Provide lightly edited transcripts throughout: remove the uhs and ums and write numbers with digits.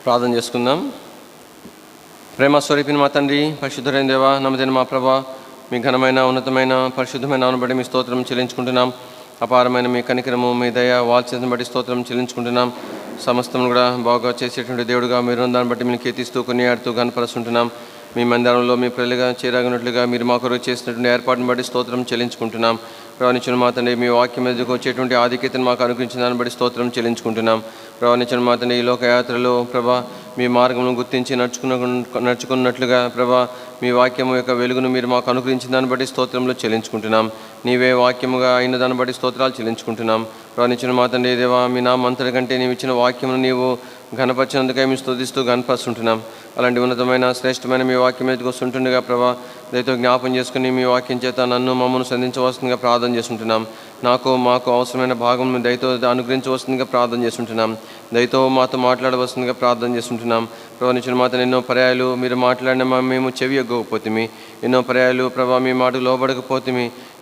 ప్రార్థన చేసుకుందాం. ప్రేమ స్వరూపిని మా తండ్రి, పరిశుద్ధులైన దేవా, నమ్మదైన మా ప్రభా, మీ ఘనమైన ఉన్నతమైన పరిశుద్ధమైన నామమును బట్టి మీ స్తోత్రం చెల్లించుకుంటున్నాం. అపారమైన మీ కనికరము, మీ దయ, వాత్సల్యతను బట్టి స్తోత్రం చెల్లించుకుంటున్నాం. సమస్తం కూడా బాగా చేసేటువంటి దేవుడుగా మీరు దాన్ని బట్టి మేము కీర్తిస్తూ కొనియాడుతూ గణపరుస్తుంటున్నాం. మీ మందిరంలో మీ ప్రజలుగా చేరగినట్లుగా మీరు మా కొరకు చేసినటువంటి ఏర్పాటును బట్టి స్తోత్రం చెల్లించుకుంటున్నాం. ప్రవణించిన మా తండ్రి, మీ వాక్యం మీదకు వచ్చేటువంటి ఆధిక్యతను మాకు అనుగ్రహించిన దాన్ని బట్టి స్తోత్రం చెల్లించుకుంటున్నాం. ప్రవణించిన మా తండ్రి, ఈ లోకయాత్రలో ప్రభా మీ మార్గమును గుర్తించి నడుచుకున్నట్లుగా ప్రభా మీ వాక్యము యొక్క వెలుగును మీరు మాకు అనుగ్రహించిన దాన్ని బట్టి స్తోత్రంలో చెల్లించుకుంటున్నాం. నీవే వాక్యముగా అయిన దాన్ని బట్టి స్తోత్రాలు చెల్లించుకుంటున్నాం. ప్రవణించిన మా తండ్రి దేవా, మీ నామంతటి కంటే నీవు ఇచ్చిన వాక్యమును నీవు ఘనపరిచినందుకై మేము స్తుతిస్తూ ఘనపరుస్తుంటున్నాం. అలాంటి ఉన్నతమైన శ్రేష్టమైన మీ వాక్యం మీదకి వస్తుంటుండగా ప్రభా దయతో జ్ఞాపం చేసుకుని మీ వాక్యం చేత నన్ను మమ్మల్ని సంధించవలసిందిగా ప్రార్థన చేస్తుంటున్నాం. మాకు అవసరమైన భాగం దయతో అనుగ్రహించవలసిందిగా ప్రార్థన చేస్తుంటున్నాం. దయతో మాతో మాట్లాడవలసిందిగా ప్రార్థన చేస్తుంటున్నాం. ప్రవహించిన మాతో ఎన్నో పర్యాయాలు మీరు మాట్లాడిన మేము చెవి ఎగ్గకపోతే, ఎన్నో పర్యాయాలు ప్రభా మీ మాటకు లోబడకపోతే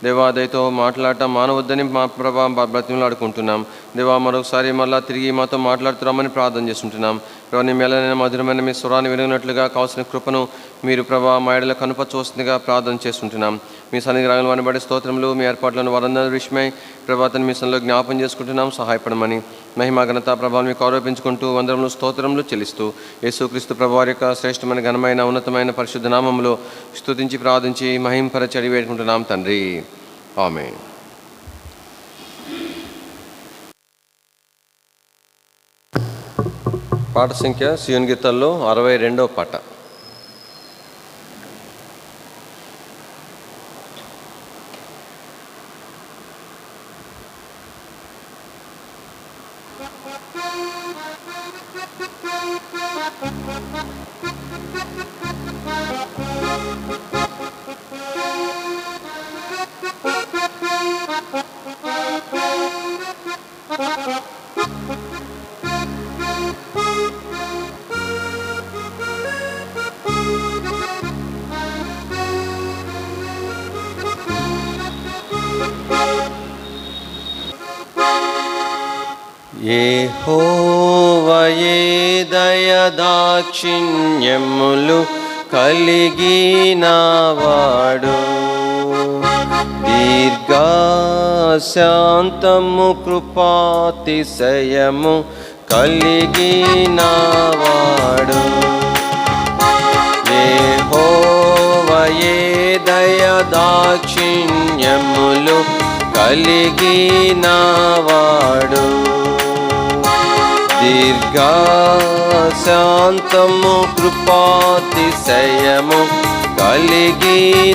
దేవా దయతో మాట్లాడటం మానవద్దని మా ప్రభా బ్రతిమలాడుకుంటున్నాం. దేవా మరొకసారి మళ్ళా తిరిగి మాతో మాట్లాడుతున్నామని ప్రార్థన చేస్తుంటున్నాం. ప్రభా నీ మేలైన మధురమైన మీ స్వరాన్ని వినగినట్లుగా కావాల్సిన కృపను మీరు ప్రభా మా ఎడల కనుపరచవలసిందిగా ప్రార్థన చేస్తుంటున్నాం. మీ సన్నిధి రాగల వారిని బట్టి స్తోత్రములు, మీ ఏర్పాట్లను వారందరి విషయమై ప్రభాతను మీ సన్నిధిలో జ్ఞాపం చేసుకుంటున్నాం. సహాయపడమని మహిమ ఘనత ప్రభావం మీకు ఆరోపించుకుంటూ వందరములు స్తోత్రములు చెల్లిస్తూ యేసుక్రీస్తు ప్రభువారి యొక్క శ్రేష్టమైన ఘనమైన ఉన్నతమైన పరిశుద్ధ నామములో స్తుతించి ప్రార్థించి మహింపరచి అడిగి వేడుకుంటున్నాం తండ్రి. ఆమేన్. పాట సంఖ్య సియోను గీతాల్లో 62వ పాట. యెహోవాయే దయదాక్షిణ్యములు కలిగినవాడు, దీర్ఘశాంతము కృపాతిశయము కలిగినవాడు. యెహోవాయే దయదాక్షిణ్యములు కలిగినవాడు, దీర్ఘశాంతము కృపాతిశయము కలిగినవాడు.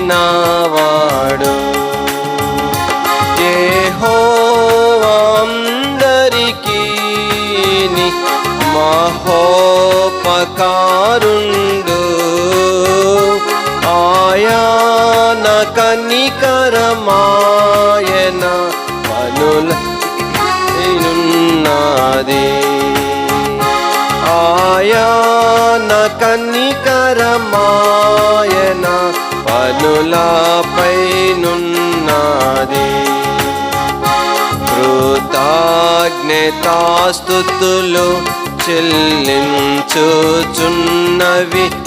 యెహోవా అందరికీ మహోపకారుండు, ఆయన కనికరమాయన పనులైనున్నది, ఆయన కనికరమాయన పనులపైనున్నది. కృతజ్ఞతాస్తుతులు చెల్లించుచున్నవి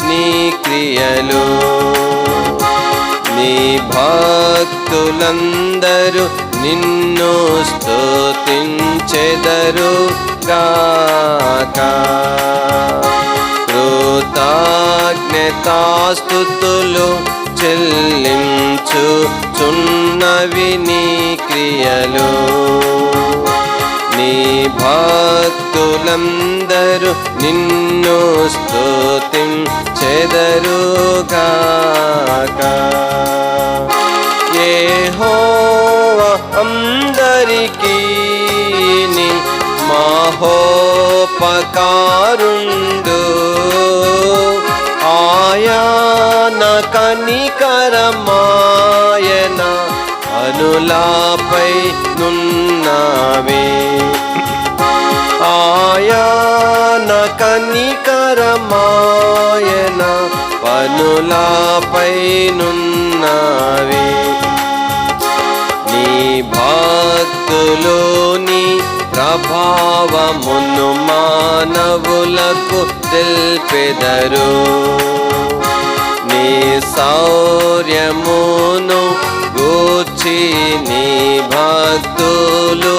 నీ క్రియలు, నీ భక్తులందరూ నిన్ను స్తుతించెదరు గాక. కృతజ్ఞతాస్తుతులు చెల్లించుచున్నవి నీ క్రియలు, నీ భక్తులందరూ నిన్ను స్తుతించెదరు గాక. యెహోవా అందరికీ మహోపకారుండు, ఆయన కనికరమాయన పనులపై నున్నవే, ఆయన కనికరమాయన పనులపై నున్నవే. నీ భక్తులోని ప్రభావమును మానవులకు తెల్పెదరు. నీ శౌర్యమును గూర్చి నీ భక్తులు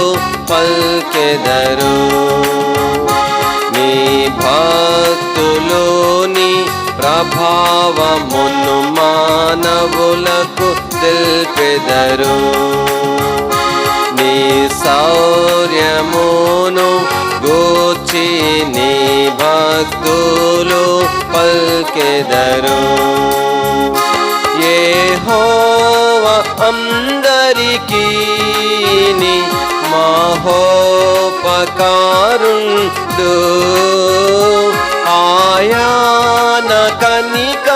పల్కెదరు. నీ భక్తులోని ప్రభావమును మానవులకు తెల్పెదరు. నీ శౌర్యమును గూర్చి నీ భక్తులు పల్కెదరు. యెహోవా అందరికీ మహోపకారుండు. ఆయన కనికరమాయన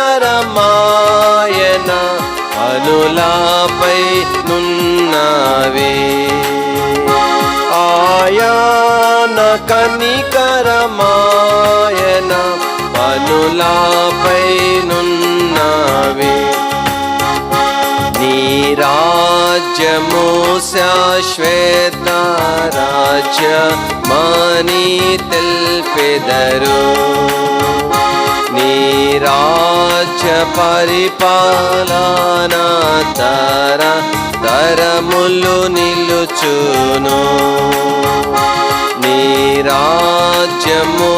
అనులాపై నున్నవే. ఆయన కనికరమాయన అనులాపై నున్నవే. నీ రాజ్యము శాశ్వత రాజ్యమని తెల్పెదరు. నీ రాజ్య పరిపాలన తరములు నిలుచును. నీ రాజ్యము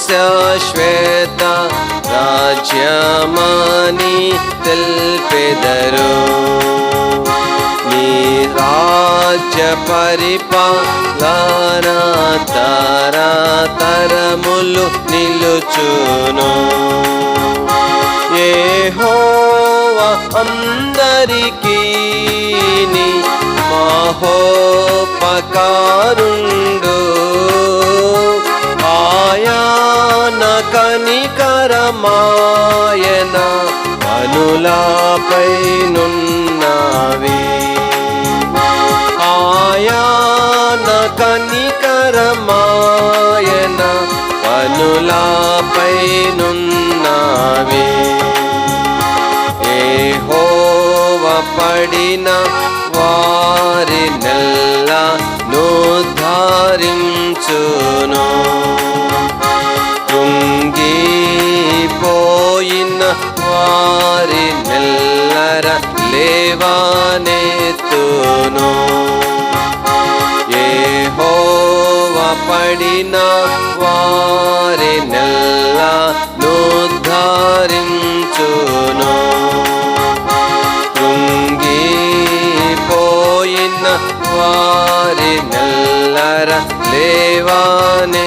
శాశ్వత రాజ్యమని తెల్పెదరు. నీ రాజ్య పరిపాలన తరములు నిలుచును. యెహోవా అందరికీ మహోపకారుండు. ఆయన కనికరమాయన అనులాపై నున్నవే. ఆయన కనికరమాయన అనులాపై నున్నవే. యెహోవా పడిన వారినెల్లా నుద్ధరించును. కృంగిపోయిన వారినెల్లర లేవనెత్తును. యెహోవా పడిన వారినెల్లా నుద్ధరించును. కృంగిపోయిన వారినెల్లర లేవనెత్తును.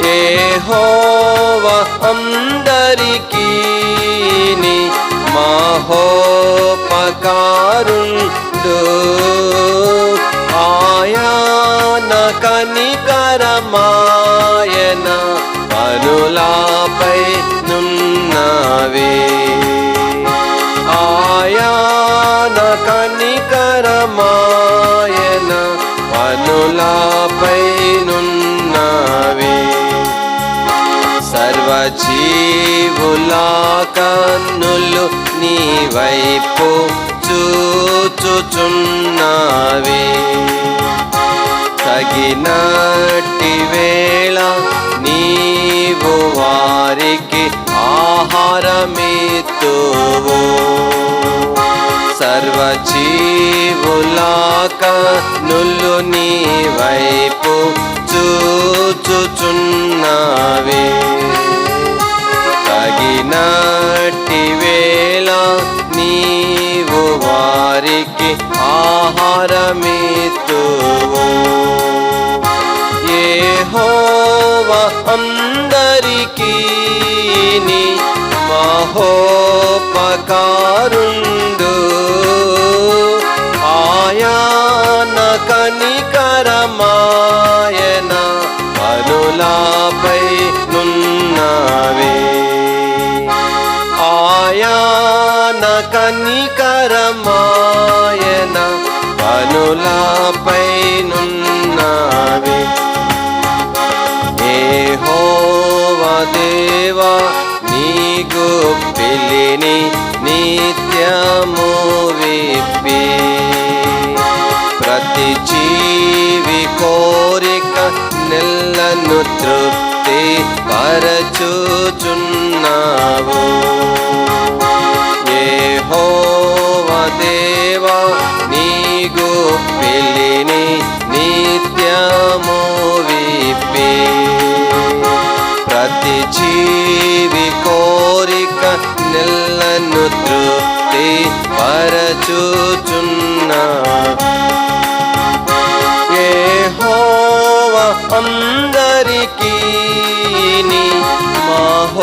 యెహోవా అందరికీ మహోపకారుండు. ఆయన కనికరమాయన అనులాపై నున్నవే. ఆయన కనికరమాయన అనులాపై నున్నవే. సర్వజీవుల కన్నులు నీ వైపు చూచుచున్నవే. తగినట్టి వేళ నీవు వారికి ఆహారమిత్తువు. సర్వజీవుల కన్నులు నీ వైపు చూచుచున్నవే. తగినట్టి వేళ నీవు వారికి ఆహారమిత్తువు. యెహోవా అందరికీ మహోపకారుండు. ఆయన కనికరమాయన అనులాపై నున్నవే. ఆయన కనికరమాయన అనులాపై నున్నవే. యెహోవా దేవా నీకు పిలిని నిత్యము విప్పి. ప్రతి జీవి కోరిక నెల్లను వీచుచున్నా యెహోవా అందరికీ మహోపకారుండు.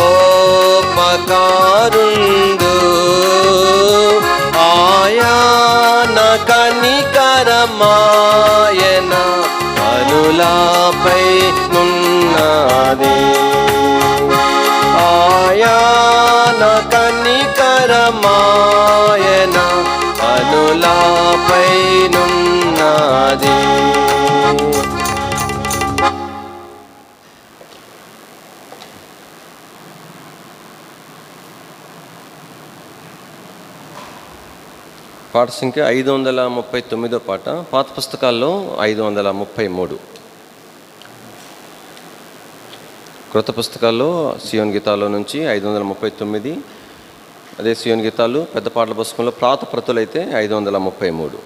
ఆయన కనికరమాయన కనులపై నున్నది. ఆయన కనికరమాయన కనులపై నున్నది. పాట సంఖ్య 539 పాట. పాత పుస్తకాల్లో 533, క్రొత్త పుస్తకాల్లో సియోన్ గీతాల్లో నుంచి 539. అదే సియోన్ గీతాలు పెద్ద పాటల పుస్తకంలో ప్రాత ప్రతులైతే 533.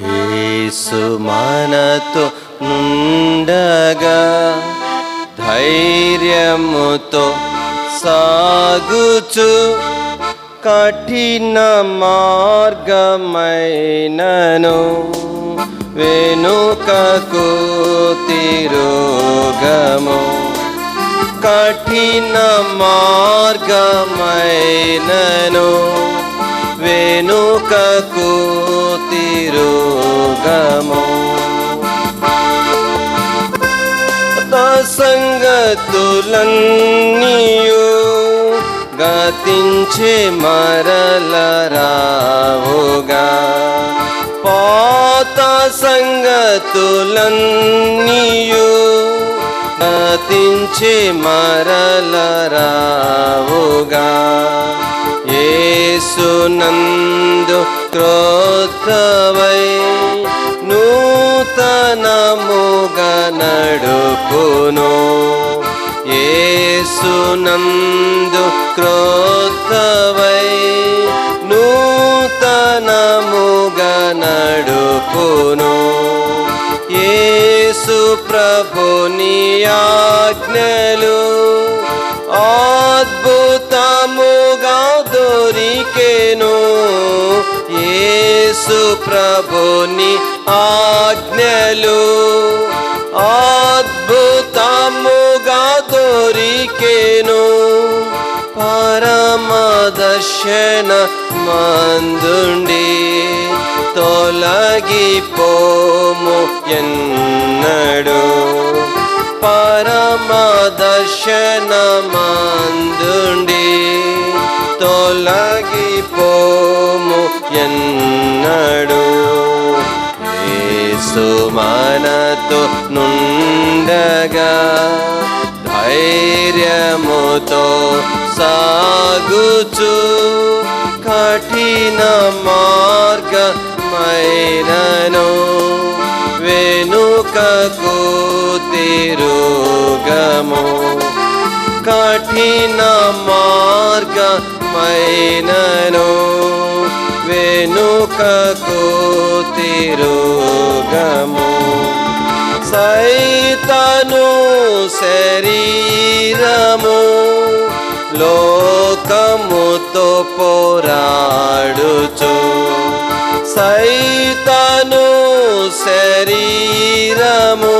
యేసు మనతో నుండగా ధైర్యముతో సాగుచు కఠిన మార్గమైనను వెనుకకు తిరుగము. కఠిన మార్గమైనను వెనుకకు తిరుగము. సంగతులన్నీయు గతించే మరల రావుగా. పాత సంగతులన్నీయు గతించే మరల రావుగా. యేసునందు క్రొత్తవై నూతనముగా నడుపును. యేసునందు క్రొత్తవై నూతనముగా నడుపును. యేసు ప్రభుని ఆజ్ఞలు అద్భుతముగా దొరికెను. యేసు ప్రభుని ఆజ్ఞలు అద్భుతముగా దొరికెను. పరమదర్శన మందుండి తొలగిపోము ఎన్నడు. పరమదర్శన మందుండి తొలగిపోము ఎన్నడు. యేసు మనతో నుండగా ధైర్యముతో సాగుచు కఠిన మార్గమైనను వెనుకకు తిరుగము. కఠిన మార్గమైనను వెనుకకు తిరుగము. సైతాను శరీరము లోకముతో పోరాడుచు. సైతాను శరీరము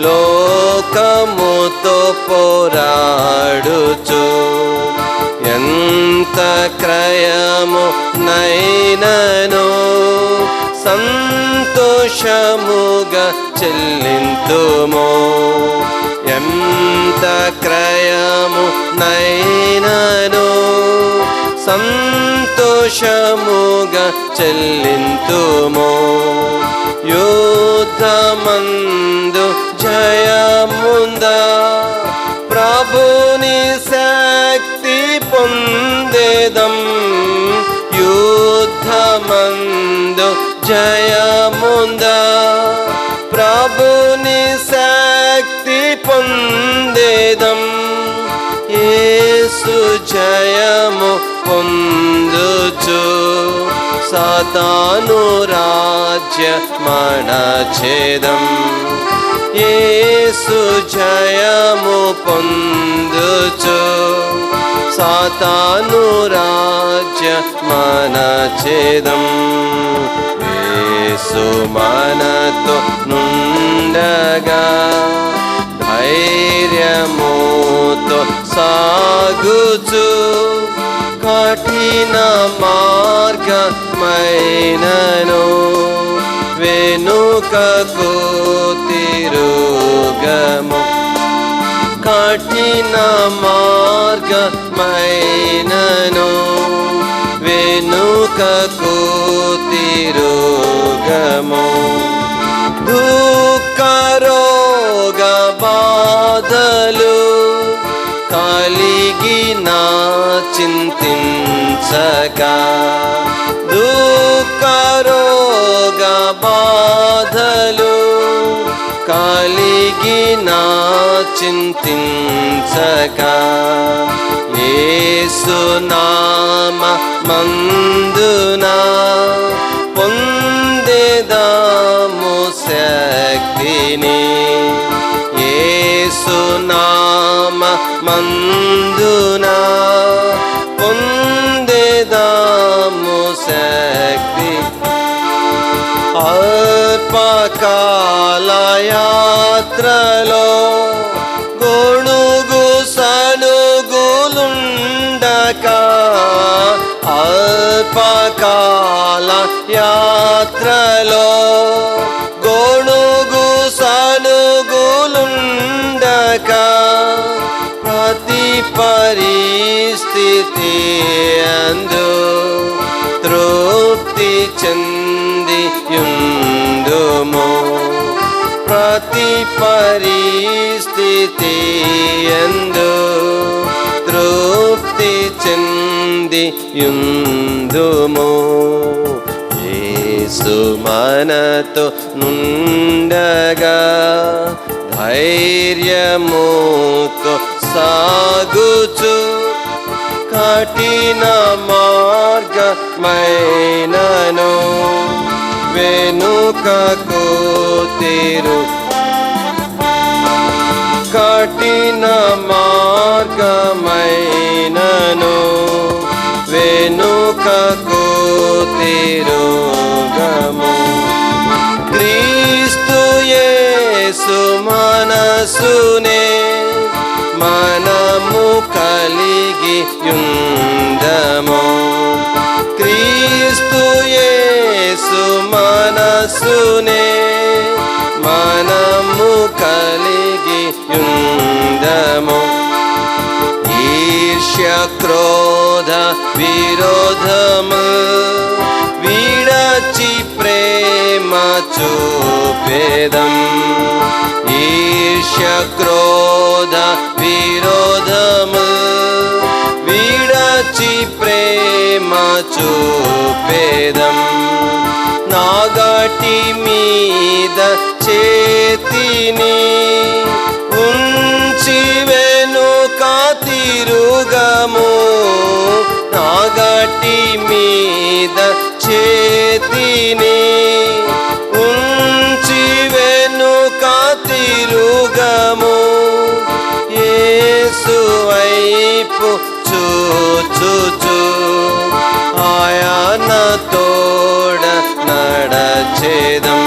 లోకముతో పోరాడుచు. ఎంత క్రయము నైనను సంతోషముగా చెల్లింతుము. ఎంత క్రయము నైనను సంతోషముగా చెల్లింతుము. యుద్ధ యుద్ధమందు జయముందా, ప్రభుని శక్తి పొందేదం. యుద్ధమందు జయముందా, ప్రభుని శక్తి పొందేదం. యేసు జయము పొందుచు సాతాను రాజ్య మణచేదం. యేసు జయము పొందుచు సాతాను రాజ్య మణచేదం. యేసు మనతో నుండగా ధైర్యముతో సాగుచు కఠిన మార్గమైనను వెనుకకు తిరుగము. కఠిన మార్గమైనను వెనుకకు తిరుగము. దుఃఖ రోగ బాధలు కలిగిన చింతించగా, దుఃఖ రోగ బాధలు కలిగిన చింతించగా, యేసు నామ మందున పొందేదాము శక్తిని. యేసు నామ మందున పొందేదాము శక్తి. అల్పకాల యాత్రలో గొణుగు సనుగులుండక, అల్పకాల యాత్రలో గొణుగు సనుగులుండక, ప్రతి పరిస్థితి అందు తృప్తి చెందియుందుము. ప్రతి పరిస్థితి యందు తృప్తి చెందియుందుము. యేసు మనతో నుండగా ధైర్యముతో సాగుచు కఠిన మార్గమైనను వెనుకకు తిరు. కఠిన మార్గమైనను వెనుకకు తిరుగము. క్రీస్తు యేసు మనసునే మనము కలిగి యుందము. క్రీస్తు యేసు మనసునే మనము కలిగి యుందము. ఈర్ష్య క్రోధ విరోధము విడచి ప్రేమ చూపేదం. ఈర్ష్య క్రోధ విరోధము విడచి ప్రేమ చూపేదం. నాగటి మీద చేతిని ఉంచి వెనుక తిరుగము. నాగటి మీద చేతిని ఉంచి వెనుక తిరుగము. యేసు వైపు చూచుచు ఆయన తోడ నడచేదం.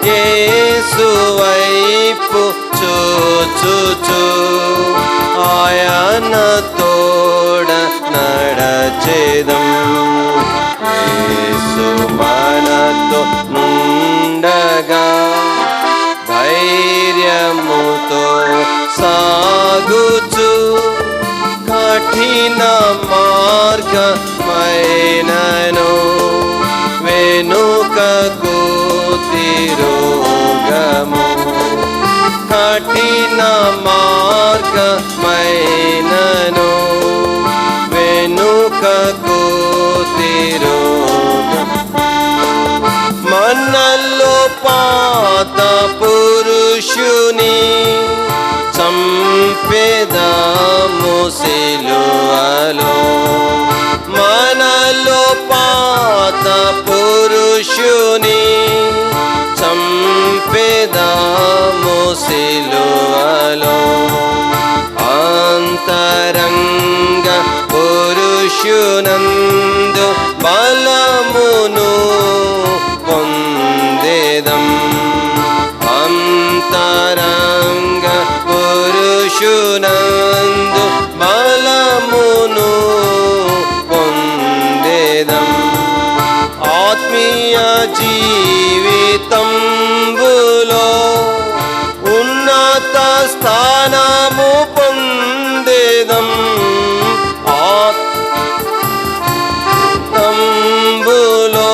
యేసు వైపు చూచుచు ఆయన తోడ నడచేదం. యేసు మనతో నుండగా ధైర్యముతో సాగుచు కఠిన మార్గమైనను వెనుకకు తిరు మార్గమైనను వెనుకకు తిరుగ. మనలో పాత పురుషుని చంపెదము సిలువలో. మనలో పాత పురుషుని చంపెదము సిలువలో. అంతరంగ పురుషునందు బలమును పొందేదం. అంతరంగ పురుషునందు బలమును పొందేదం. ఆత్మీయ జీవితంబులో ఉన్నత స్థానము పొందేదం. ఆత్మంబులో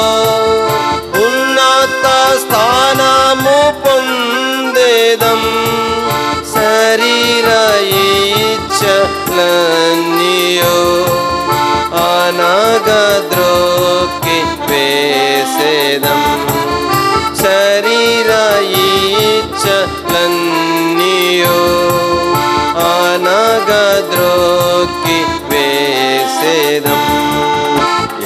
ఉన్నత స్థానము పొందేదం. శరీర ఇచ్చలన్నీయో అనగద్రోక్కి వేసేదం. శరీర ఇచ్చలన్నీయో అనగద్రోక్కి వేసేదం.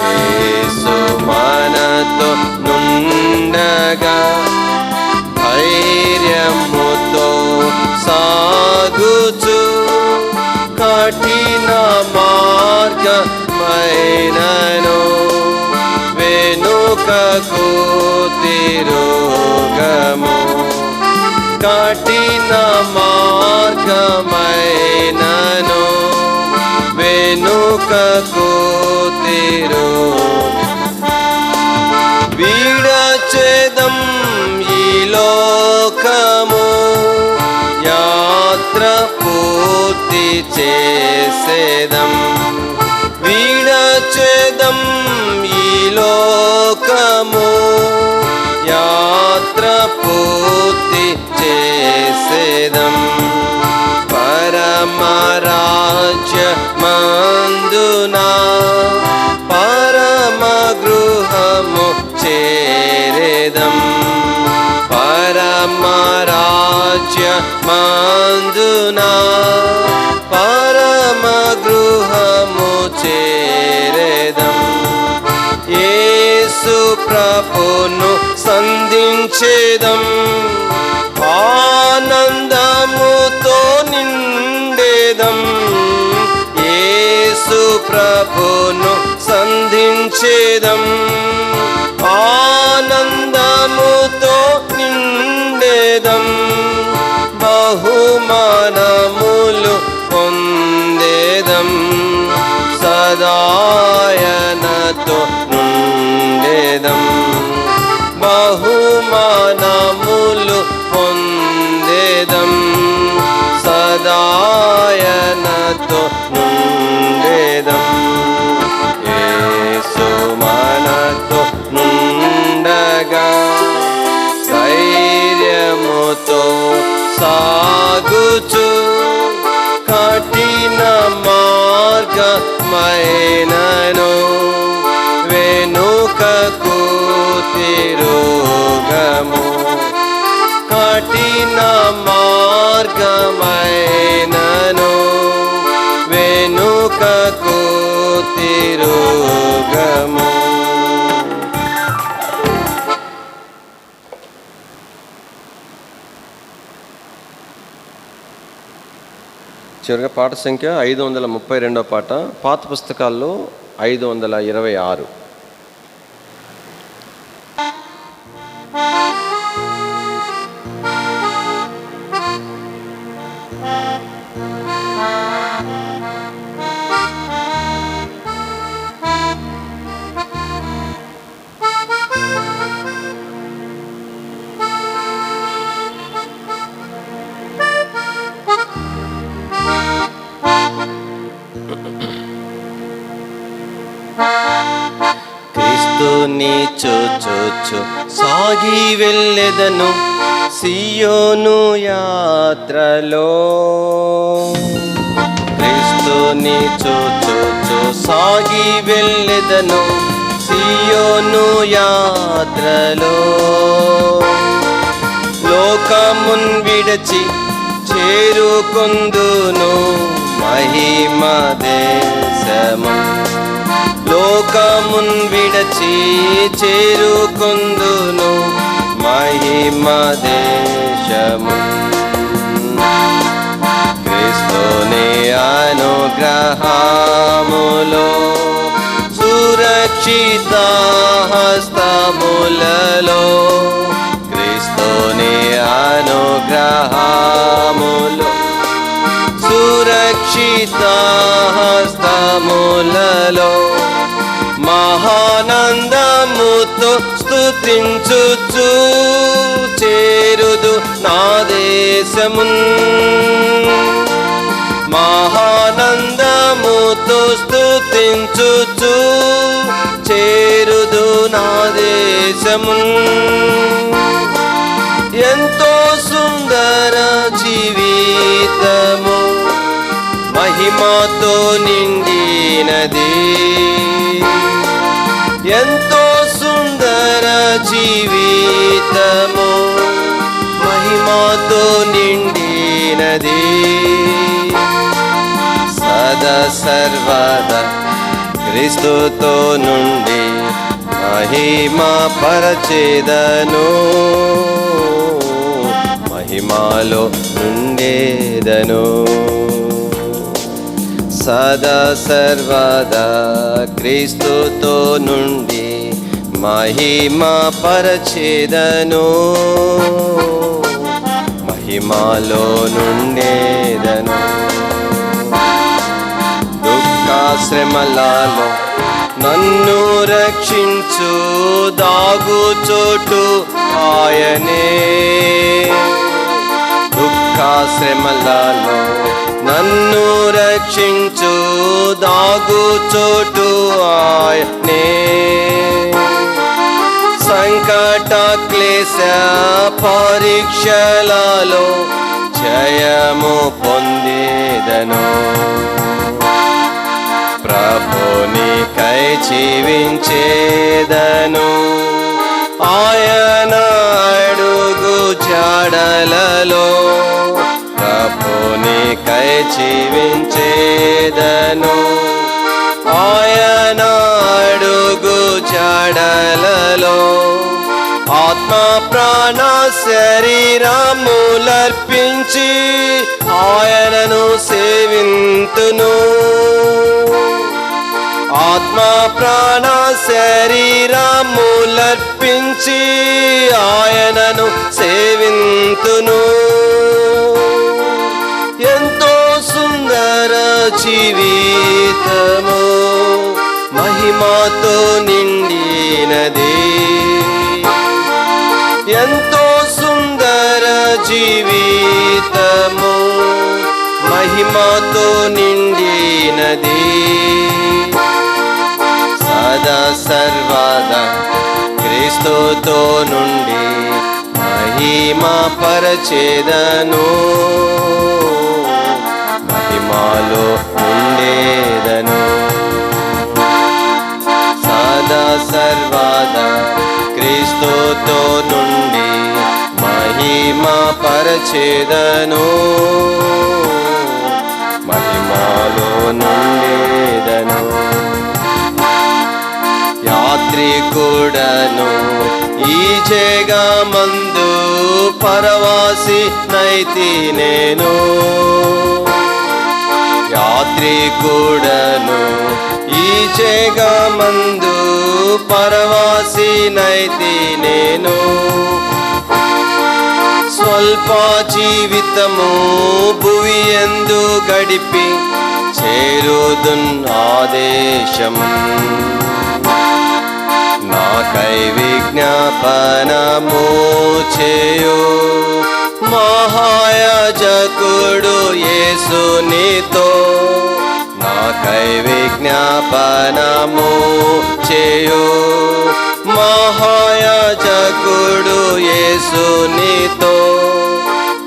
యేసు మనతో నుండగా ధైర్యముతో సాగుచు కఠిన మార్గమైనను వెనుకకు తిరుగము. కఠిన మార్గమైనను వెనుకకు తిరుగము. విడచెదం ఈ లోకము యాత్ర పూర్తి చేసేదం. విడచెదం ఈ లోకము యాత్ర పూర్తి చేసేదం. పరమరాజ్యమందునా పరమ గృహము చేరేదం. పరమరాజ్యమందునా పరమ గృహము చేరేదం. యేసు ప్రభును సంధించేదం. ఆనందముతో నిండేదం. యేసు ప్రభును సంధించేదం. ఆనందముతో నిండేదం. బహుమానములు పొందేదం. సదాయనతో నుండేదం. బహుమానములు పొందేదం. సదాయనతో నుండేదం. యేసు మనతో నుండగా ధైర్యముతో సాగుచు కఠిన మార్గమైనను వెనుకకు తిరుగము. కఠిన మార్గమైనను వెనుకకు తిరుగము. చివరిగా పాట సంఖ్య 532వ పాట. పాత పుస్తకాల్లో 526. క్రీస్తుని చూచు సాగి వెళ్ళెదను, సియోను యాత్రలో క్రీస్తుని చూచూచు సాగి వెళ్ళెదను. సియోను యాత్రలో లోకమున్ విడచి చేరుకొందును మహిమ దేశము. లోకమున్ విడచి చేరుకొందును మహిమ దేశము. క్రీస్తుని అనుగ్రహములో సురక్షిత హస్తములలో, క్రీస్తుని అనుగ్రహములో సురక్షిత హస్తములలో మహానందముతో స్తుతించుచు చేరుదు నా దేశమున్. మహానందముతో స్తుతించుచు చేరుదు నా దేశమున్. ఎంతో సుందర జీవితము మహిమతో నిండినది. ఎంతో సుందర జీవితము మహిమతో నిండినది. సదా సర్వదా క్రీస్తుతో నుండి మహిమ పరచేదను, మహిమలో నుండేదను. సదా సర్వదా క్రీస్తుతో నుండి మహిమ పరచేదను, మహిమలో నుండేదను. దుఃఖ శ్రమలలో నన్ను రక్షించు దాగు చోటు ఆయనే. దుఃఖ శ్రమలలో నన్ను రక్షించు దాగు చోటు ఆయనే. సంకట క్లేశ పరీక్షలలో జయము పొందేదను. ప్రభునికై జీవించేదను, ఆయన అడుగు జాడలలో. ప్రభునికై జీవించేదను, ఆయన అడుగు జాడలలో. ఆత్మ ప్రాణ శరీరములర్పించి ఆయనను సేవింతును. ఆత్మ ప్రాణ శరీరములర్పించి ఆయనను సేవింతును. ఎంతో సుందర జీవితము మహిమతో నిండినది. ఎంతో సుందర జీవితము మహిమతో నిండినది. సదా సర్వదా క్రీస్తుతో నుండి మహిమ పరచేదను, మహిమలో ఉండేదను. సదా సర్వదా క్రీస్తుతో నుండి మహిమ పరచేదను, మహిమలో నుండేదను. యాత్రికుడను ఈ జగమందు పరవాసి నైతి నేను. యాత్రికుడను ఈ జగమందు పరవాసి నైతి నేను. స్వల్ప జీవితము భువి యందు గడిపి చేరుదున్ ఆదేశం. నాకై విజ్ఞాపనము చేయు మహాయాజకుడు యేసునితో. నాకై విజ్ఞాపనము చేయు మహాయాజకుడు యేసు నీతో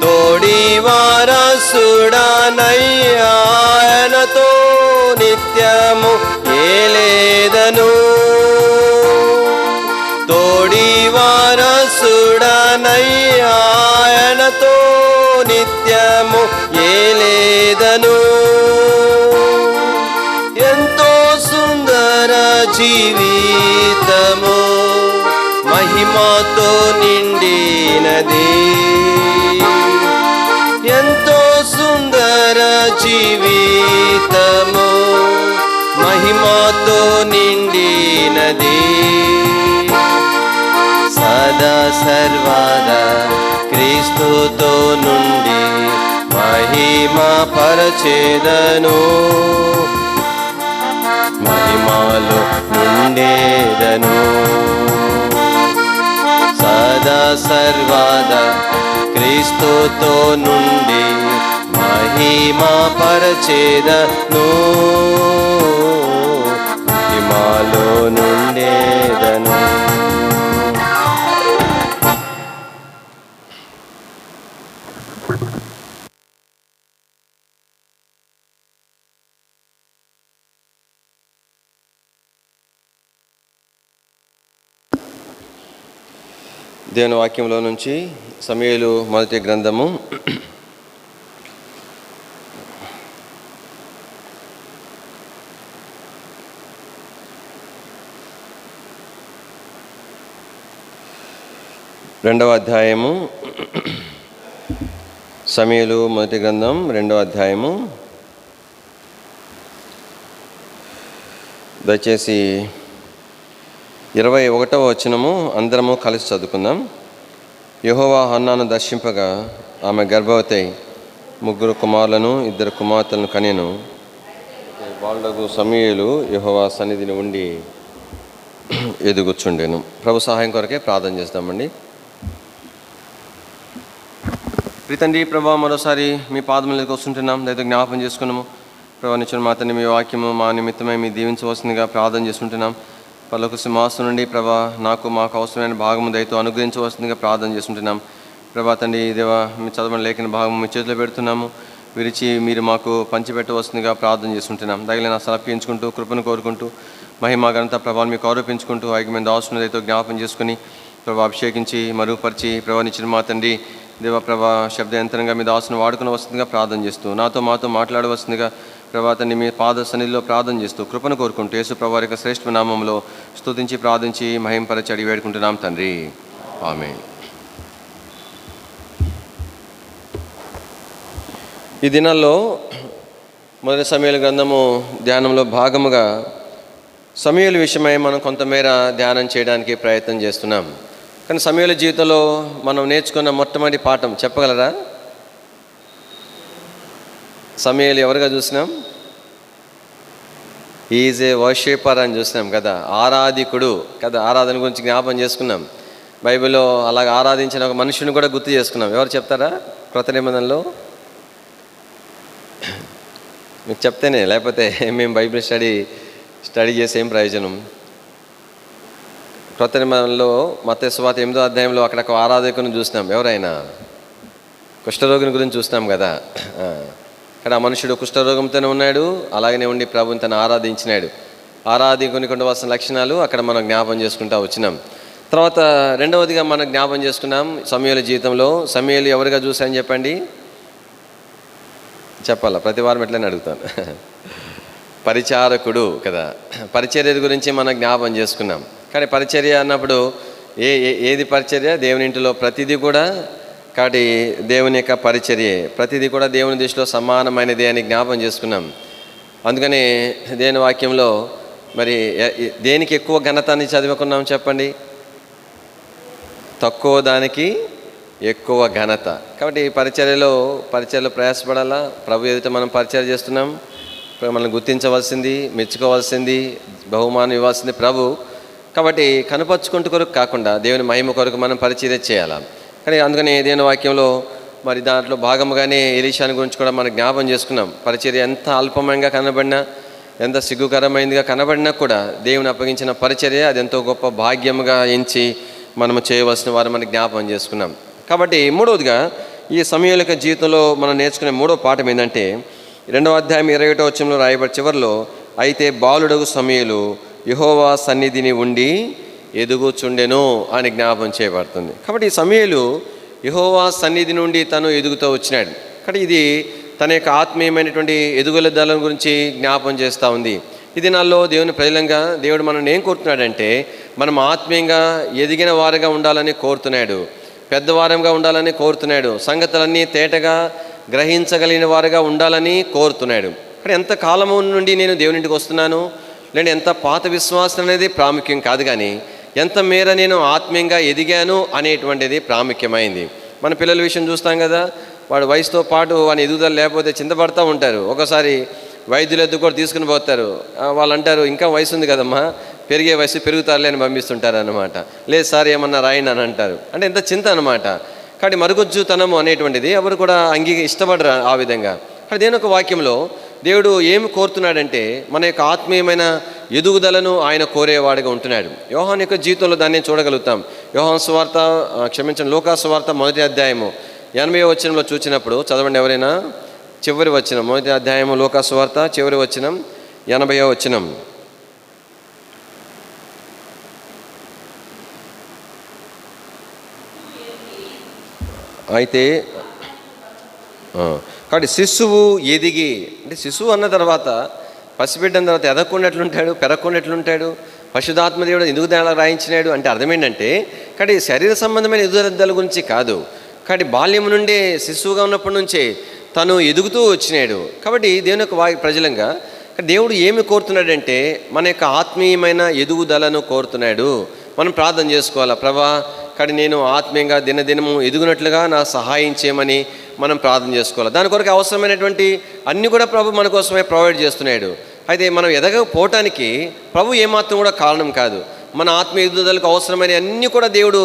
తోడి వారసుడనయ్యాయనతో నిత్యము ఏలేదను. తోడి వారసుడనయ్యాయనతో నిత్యము ఏలేదను. ఎంతో సుందర జీవితము మహిమతో నిండినది. ఎంతో సుందర జీవితము మహిమతో నిండినది. సదా సర్వదా క్రీస్తుతో నుండి మహిమ పరచేదను. మహిమలో నుండేదను. సదా సర్వదా క్రీస్తుతో నుండి మహిమ పరచేదను. మహిమలో నుండేదను. దేవుని వాక్యంలో నుంచి సమూయేలు మొదటి గ్రంథము 2వ అధ్యాయము. సమూయేలు మొదటి గ్రంథం 2వ అధ్యాయము. దయచేసి 21వ వచనము అందరము కలిసి చదువుకుందాం. యెహోవా హన్నాను దర్శింపగా ఆమె గర్భవతి 3 కుమారులను 2 కుమార్తెలను కనెను. వాళ్ళకు సమూయేలు యెహోవా సన్నిధిని ఉండి ఎదుగుచుండెను. ప్రభు సహాయం కొరకే ప్రార్థన చేస్తామండి. ప్రీతండి ప్రభా, మరోసారి మీ పాదములకు వస్తుంటున్నాం. దయతో జ్ఞాపకం చేసుకున్నాము ప్రభా. నిచ్చిన మాతని మీ వాక్యము మా నిమిత్తమై మీ దీవించవలసిందిగా ప్రార్థన చేస్తుంటున్నాం. పర్లోక సింహాసనం నుండి ప్రభా మాకు అవసరమైన భాగము దయతో అనుగ్రహించవలసిందిగా ప్రార్థన చేస్తుంటున్నాం. ప్రభా తండ్రి దేవా, మీ చదవని లేఖన భాగము మీ చేతిలో పెడుతున్నాము. విరిచి మీరు మాకు పంచిపెట్టవలసిందిగా ప్రార్థన చేస్తుంటున్నాం. తగిలిన సమర్పించుకుంటూ కృపను కోరుకుంటూ మహిమ ఘనత ప్రభావం మీకు ఆరోపించుకుంటూ ఐక్యమైన దాసుని దయతో జ్ఞాపకం చేసుకుని ప్రభా అభిషేకించి మరుగుపరిచి ప్రభా నిచ్చిన మా తండ్రి దేవ ప్రభా శబ్దయంత్రంగా మీ దాసును వాడుకుని వస్తుందిగా ప్రార్థన చేస్తూ మాతో మాట్లాడవలసిందిగా ప్రభా తండ్రి మీ పాద సన్నిధిలో ప్రార్థన చేస్తూ కృపను కోరుకుంటూ యేసు ప్రభా యొక్క శ్రేష్ఠ నామంలో స్తుతించి ప్రార్థించి మహింపరచి అడిగి వేడుకుంటున్నాం తండ్రి. ఆమేన్. ఈ దినాల్లో మొదటి సమూయేలు గ్రంథము ధ్యానంలో భాగముగా సమూయేలు విషయమై మనం కొంతమేర ధ్యానం చేయడానికి ప్రయత్నం చేస్తున్నాం. కానీ సమూయేలు జీవితంలో మనం నేర్చుకున్న మొట్టమొదటి పాఠం చెప్పగలరా? సమూయేలు ఎవరుగా చూసినాం? ఈజ్ ఏ వర్షిపర్ అని చూసినాం కదా, ఆరాధికుడు కదా. ఆరాధన గురించి జ్ఞాపం చేసుకున్నాం. బైబిల్లో అలాగ ఆరాధించిన ఒక మనుషుని కూడా గుర్తు చేసుకున్నాం. ఎవరు చెప్తారా? క్రొత్త నిబంధనలో మీకు చెప్తేనే, లేకపోతే మేము బైబిల్ స్టడీ చేసే ఏం ప్రయోజనం? క్రొత్త నిబంధనలో మత్తయి సువార్త 8వ అధ్యాయంలో అక్కడ ఒక ఆరాధకుని చూసినాం. ఎవరైనా? కుష్ఠరోగిని గురించి చూసినాం కదా. ఇక్కడ ఆ మనుషుడు కుష్ఠరోగంతోనే ఉన్నాడు, అలాగనే ఉండి ప్రభుని తను ఆరాధించినాడు. ఆరాధికునికి ఉండవలసిన లక్షణాలు అక్కడ మనం జ్ఞాపం చేసుకుంటూ వచ్చినాం. తర్వాత రెండవదిగా మనం జ్ఞాపం చేసుకున్నాం సమూయేలు జీవితంలో. సమూయేలు ఎవరుగా చూసాయని చెప్పండి, చెప్పాలా? ప్రతి వారం ఎట్లనే అడుగుతాను. పరిచారకుడు కదా. పరిచర్య గురించి మనం జ్ఞాపం చేసుకున్నాం. కానీ పరిచర్య అన్నప్పుడు ఏది పరిచర్య? దేవుని ఇంటిలో ప్రతిదీ కూడా, కాబట్టి దేవుని యొక్క పరిచర్యే ప్రతిదీ కూడా దేవుని దృష్టిలో సమానమైనది అని జ్ఞాపం చేసుకున్నాం. అందుకని దేవుని వాక్యంలో మరి దేనికి ఎక్కువ ఘనతని చదువుకున్నాం చెప్పండి? తక్కువ దానికి ఎక్కువ ఘనత. కాబట్టి పరిచర్యలో ప్రయాసపడాలా. ప్రభు ఎదుట మనం పరిచర్య చేస్తున్నాం. మనల్ని గుర్తించవలసింది, మెచ్చుకోవాల్సింది, బహుమానం ఇవ్వాల్సింది ప్రభు. కాబట్టి కనపరుచుకుంటూ కొరకు కాకుండా దేవుని మహిమ కొరకు మనం పరిచర్య చేయాలి. కానీ అందుకని దేవుని వాక్యంలో మరి దాంట్లో భాగముగానే ఎలీషాని గురించి కూడా మనం జ్ఞాపం చేసుకున్నాం. పరిచర్య ఎంత అల్పమంగా కనబడినా, ఎంత సిగ్గుకరమైనదిగా కనబడినా కూడా దేవుని అప్పగించిన పరిచర్య అది ఎంతో గొప్ప భాగ్యముగా ఎంచి మనము చేయవలసిన వారు మనకి జ్ఞాపకం చేసుకున్నాం. కాబట్టి మూడవదిగా ఈ సమూయేలు యొక్క జీవితంలో మనం నేర్చుకునే మూడో పాఠం ఏంటంటే 2వ అధ్యాయం 21వ వచనంలో రాయబడి చివరిలో, అయితే బాలుడగు సమూయేలు యెహోవా సన్నిధిని ఉండి ఎదుగుచుండెను అని జ్ఞాపకం చేయబడుతుంది. కాబట్టి ఈ సమూయేలు యెహోవా సన్నిధి నుండి తను ఎదుగుతూ వచ్చినాడు. కాబట్టి ఇది తన యొక్క ఆత్మీయమైనటువంటి ఎదుగుదల గురించి జ్ఞాపకం చేస్తూ ఉంది. ఇది నాలో దేవుని ప్రజలంగా దేవుడు మనల్ని ఏం కోరుతున్నాడంటే, మనం ఆత్మీయంగా ఎదిగిన వారుగా ఉండాలని కోరుతున్నాడు, పెద్దవారంగా ఉండాలని కోరుతున్నాడు, సంగతులన్నీ తేటగా గ్రహించగలిగిన వారుగా ఉండాలని కోరుతున్నాడు. కానీ ఎంత కాలము నుండి నేను దేవుని ఇంటికి వస్తున్నాను, లేదంటే ఎంత పాత విశ్వాసం అనేది ప్రాముఖ్యం కాదు, కానీ ఎంత మేర నేను ఆత్మీయంగా ఎదిగాను అనేటువంటిది ప్రాముఖ్యమైంది. మన పిల్లల విషయం చూస్తాం కదా, వాడు వయసుతో పాటు వాని ఎదుగుదల లేకపోతే చింతపడతా ఉంటారు. ఒకసారి వైద్యుల ఎద్దు కూడా తీసుకుని పోతారు. వాళ్ళు అంటారు, ఇంకా వయసు ఉంది కదమ్మా, పెరిగే వయసు పెరుగుతారులే అని పంపిస్తుంటారు అన్నమాట. లేదు సార్ ఏమన్నా రాయండి అని అంటారు. అంటే ఎంత చింత అనమాట. కాబట్టి మరుగుజ్జుతనము అనేటువంటిది ఎవరు కూడా ఇష్టపడరు ఆ విధంగా. కానీ దేని ఒక వాక్యంలో దేవుడు ఏమి కోరుతున్నాడంటే, మన యొక్క ఆత్మీయమైన ఎదుగుదలను ఆయన కోరేవాడిగా ఉంటున్నాడు. యోహాను యొక్క జీవితంలో దాన్ని చూడగలుగుతాం. యోహాను సువార్త లూకా సువార్త 1వ అధ్యాయము 80వ వచనంలో చూసినప్పుడు చదవండి ఎవరైనా. చివరి వచనం 1వ అధ్యాయము లూకా సువార్త చివరి వచనం 80వ వచనం. అయితే కాబట్టి శిశువు ఎదిగి, అంటే శిశువు అన్న తర్వాత పసిబిడ్డ తర్వాత ఎదగకుండా పెరగకుండా పరిశుద్ధాత్మ దేవుడు ఎదుగుదల రాయించినాడు అంటే అర్థం ఏంటంటే, కాబట్టి శరీర సంబంధమైన ఎదుగుదల గురించి కాదు, కాబట్టి బాల్యం నుండే శిశువుగా ఉన్నప్పటి నుంచే తను ఎదుగుతూ వచ్చినాడు. కాబట్టి దేవుని యొక్క ప్రజలంగా దేవుడు ఏమి కోరుతున్నాడంటే, మన యొక్క ఆత్మీయమైన ఎదుగుదలను కోరుతున్నాడు. మనం ప్రార్థన చేసుకోవాలా, ప్రభా కానీ నేను ఆత్మీయంగా దినదినము ఎదుగునట్లుగా నా సహాయం చేయమని మనం ప్రార్థన చేసుకోవాలి. దాని కొరకు అవసరమైనటువంటి అన్నీ కూడా ప్రభు మన కోసమే ప్రొవైడ్ చేస్తున్నాడు. అయితే మనం ఎదగకపోవటానికి ప్రభు ఏమాత్రం కూడా కారణం కాదు. మన ఆత్మీయ ఎదుగుదలకు అవసరమైన అన్నీ కూడా దేవుడు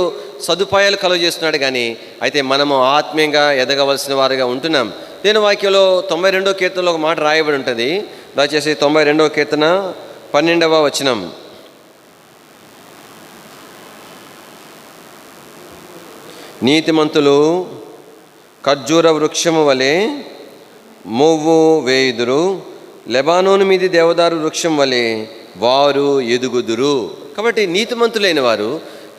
సదుపాయాలు కలుగజేస్తున్నాడు. కానీ అయితే మనము ఆత్మీయంగా ఎదగవలసిన వారుగా ఉంటున్నాం. దేని వాక్యంలో 92వ కీర్తనలో ఒక మాట రాయబడి ఉంటుంది. దయచేసి 92వ కీర్తన 12వ వచనం. నీతిమంతులు ఖర్జూర వృక్షము వలె మొవ్వు వేయుదురు, లెబానోను మీది దేవదారు వృక్షం వలె వారు ఎదుగుదురు. కాబట్టి నీతిమంతులైన వారు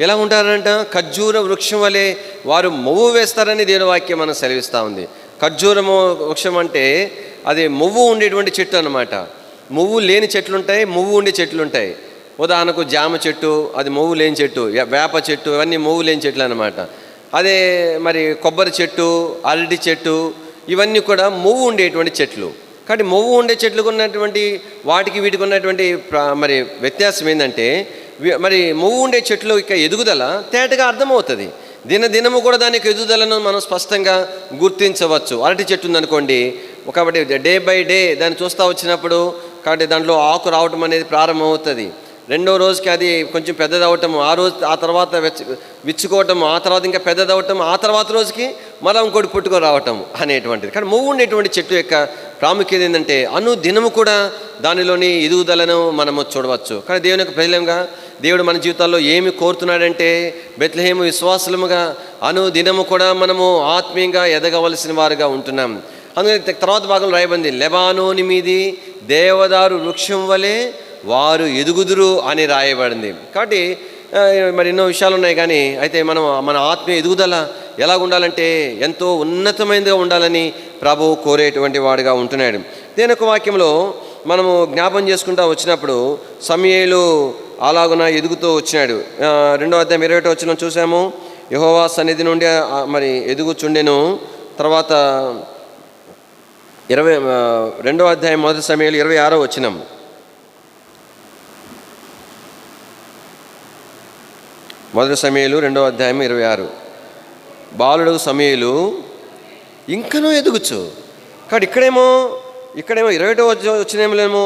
ఎలా ఉంటారంట, ఖర్జూర వృక్షం వలె వారు మొవ్వు వేస్తారని దేవుని వాక్యం మనం సెలవిస్తూ ఉంది. ఖర్జూరము వృక్షం అంటే అది మొవ్వు ఉండేటువంటి చెట్టు అన్నమాట. మొవ్వు లేని చెట్లు ఉంటాయి, మొవ్వు ఉండే చెట్లు ఉంటాయి. ఉదాహరణకు జామ చెట్టు అది మొవ్వు లేని చెట్టు, వేప చెట్టు ఇవన్నీ మొవ్వు లేని చెట్లు అన్నమాట. అదే మరి కొబ్బరి చెట్టు, అరటి చెట్టు ఇవన్నీ కూడా మొవ్వు ఉండేటువంటి చెట్లు. కాబట్టి మొవ్వు ఉండే చెట్లకు ఉన్నటువంటి వాటికి వీటికి ఉన్నటువంటి మరి వ్యత్యాసం ఏంటంటే, మరి మొవ్వు ఉండే చెట్లు ఇక ఎదుగుదల తేటగా అర్థమవుతుంది. దినదినము కూడా దాని యొక్క ఎదుగుదలను మనం స్పష్టంగా గుర్తించవచ్చు. అరటి చెట్టు ఉందనుకోండి, కాబట్టి డే బై డే దాన్ని చూస్తూ వచ్చినప్పుడు కాబట్టి దాంట్లో ఆకు రావటం అనేది ప్రారంభమవుతుంది. రెండో రోజుకి అది కొంచెం పెద్దదవటము, ఆ తర్వాత విచ్చుకోవటము, ఆ తర్వాత ఇంకా పెద్దదవటం, ఆ తర్వాత రోజుకి మళ్ళీ ఇంకోటి పుట్టుకొని రావటం అనేటువంటిది. కానీ మొవ్వు ఉండేటువంటి చెట్టు యొక్క ప్రాముఖ్యత ఏంటంటే, దినము కూడా దానిలోని ఎదుగుదలను మనము చూడవచ్చు. కానీ దేవుని యొక్క ప్రజలంగా దేవుడు మన జీవితాల్లో ఏమి కోరుతున్నాడంటే, బెత్లెహేము విశ్వాసులముగా దినము కూడా మనము ఆత్మీయంగా ఎదగవలసిన వారుగా ఉంటున్నాం. అందుకని తర్వాత భాగంలో రాయబడింది, లెబానోని మీది దేవదారు వృక్షం వలె వారు ఎదుగుదురు అని రాయబడింది. కాబట్టి మరి ఎన్నో విషయాలు ఉన్నాయి. కానీ అయితే మన ఆత్మీయ ఎదుగుదల ఎలా ఉండాలంటే ఎంతో ఉన్నతమైనదిగా ఉండాలని ప్రభువు కోరేటువంటి వాడుగా ఉంటున్నాడు. దేని యొక్క వాక్యంలో మనము జ్ఞాపం చేసుకుంటూ వచ్చినప్పుడు సమూయేలు అలాగున ఎదుగుతూ వచ్చినాడు. 2వ అధ్యాయం 21వ వచనం చూసాము. యెహోవా సన్నిధి నుండి మరి ఎదుగుచుండెను. తర్వాత 2వ అధ్యాయం 1 సమూయేలు 26వ వచనం. 1 సమూయేలు 2వ అధ్యాయం 26. బాలుడు సమూయేలు ఇంకనూ ఎదుగుచ్చు. కాబట్టి ఇక్కడేమో 21వ వచనంలో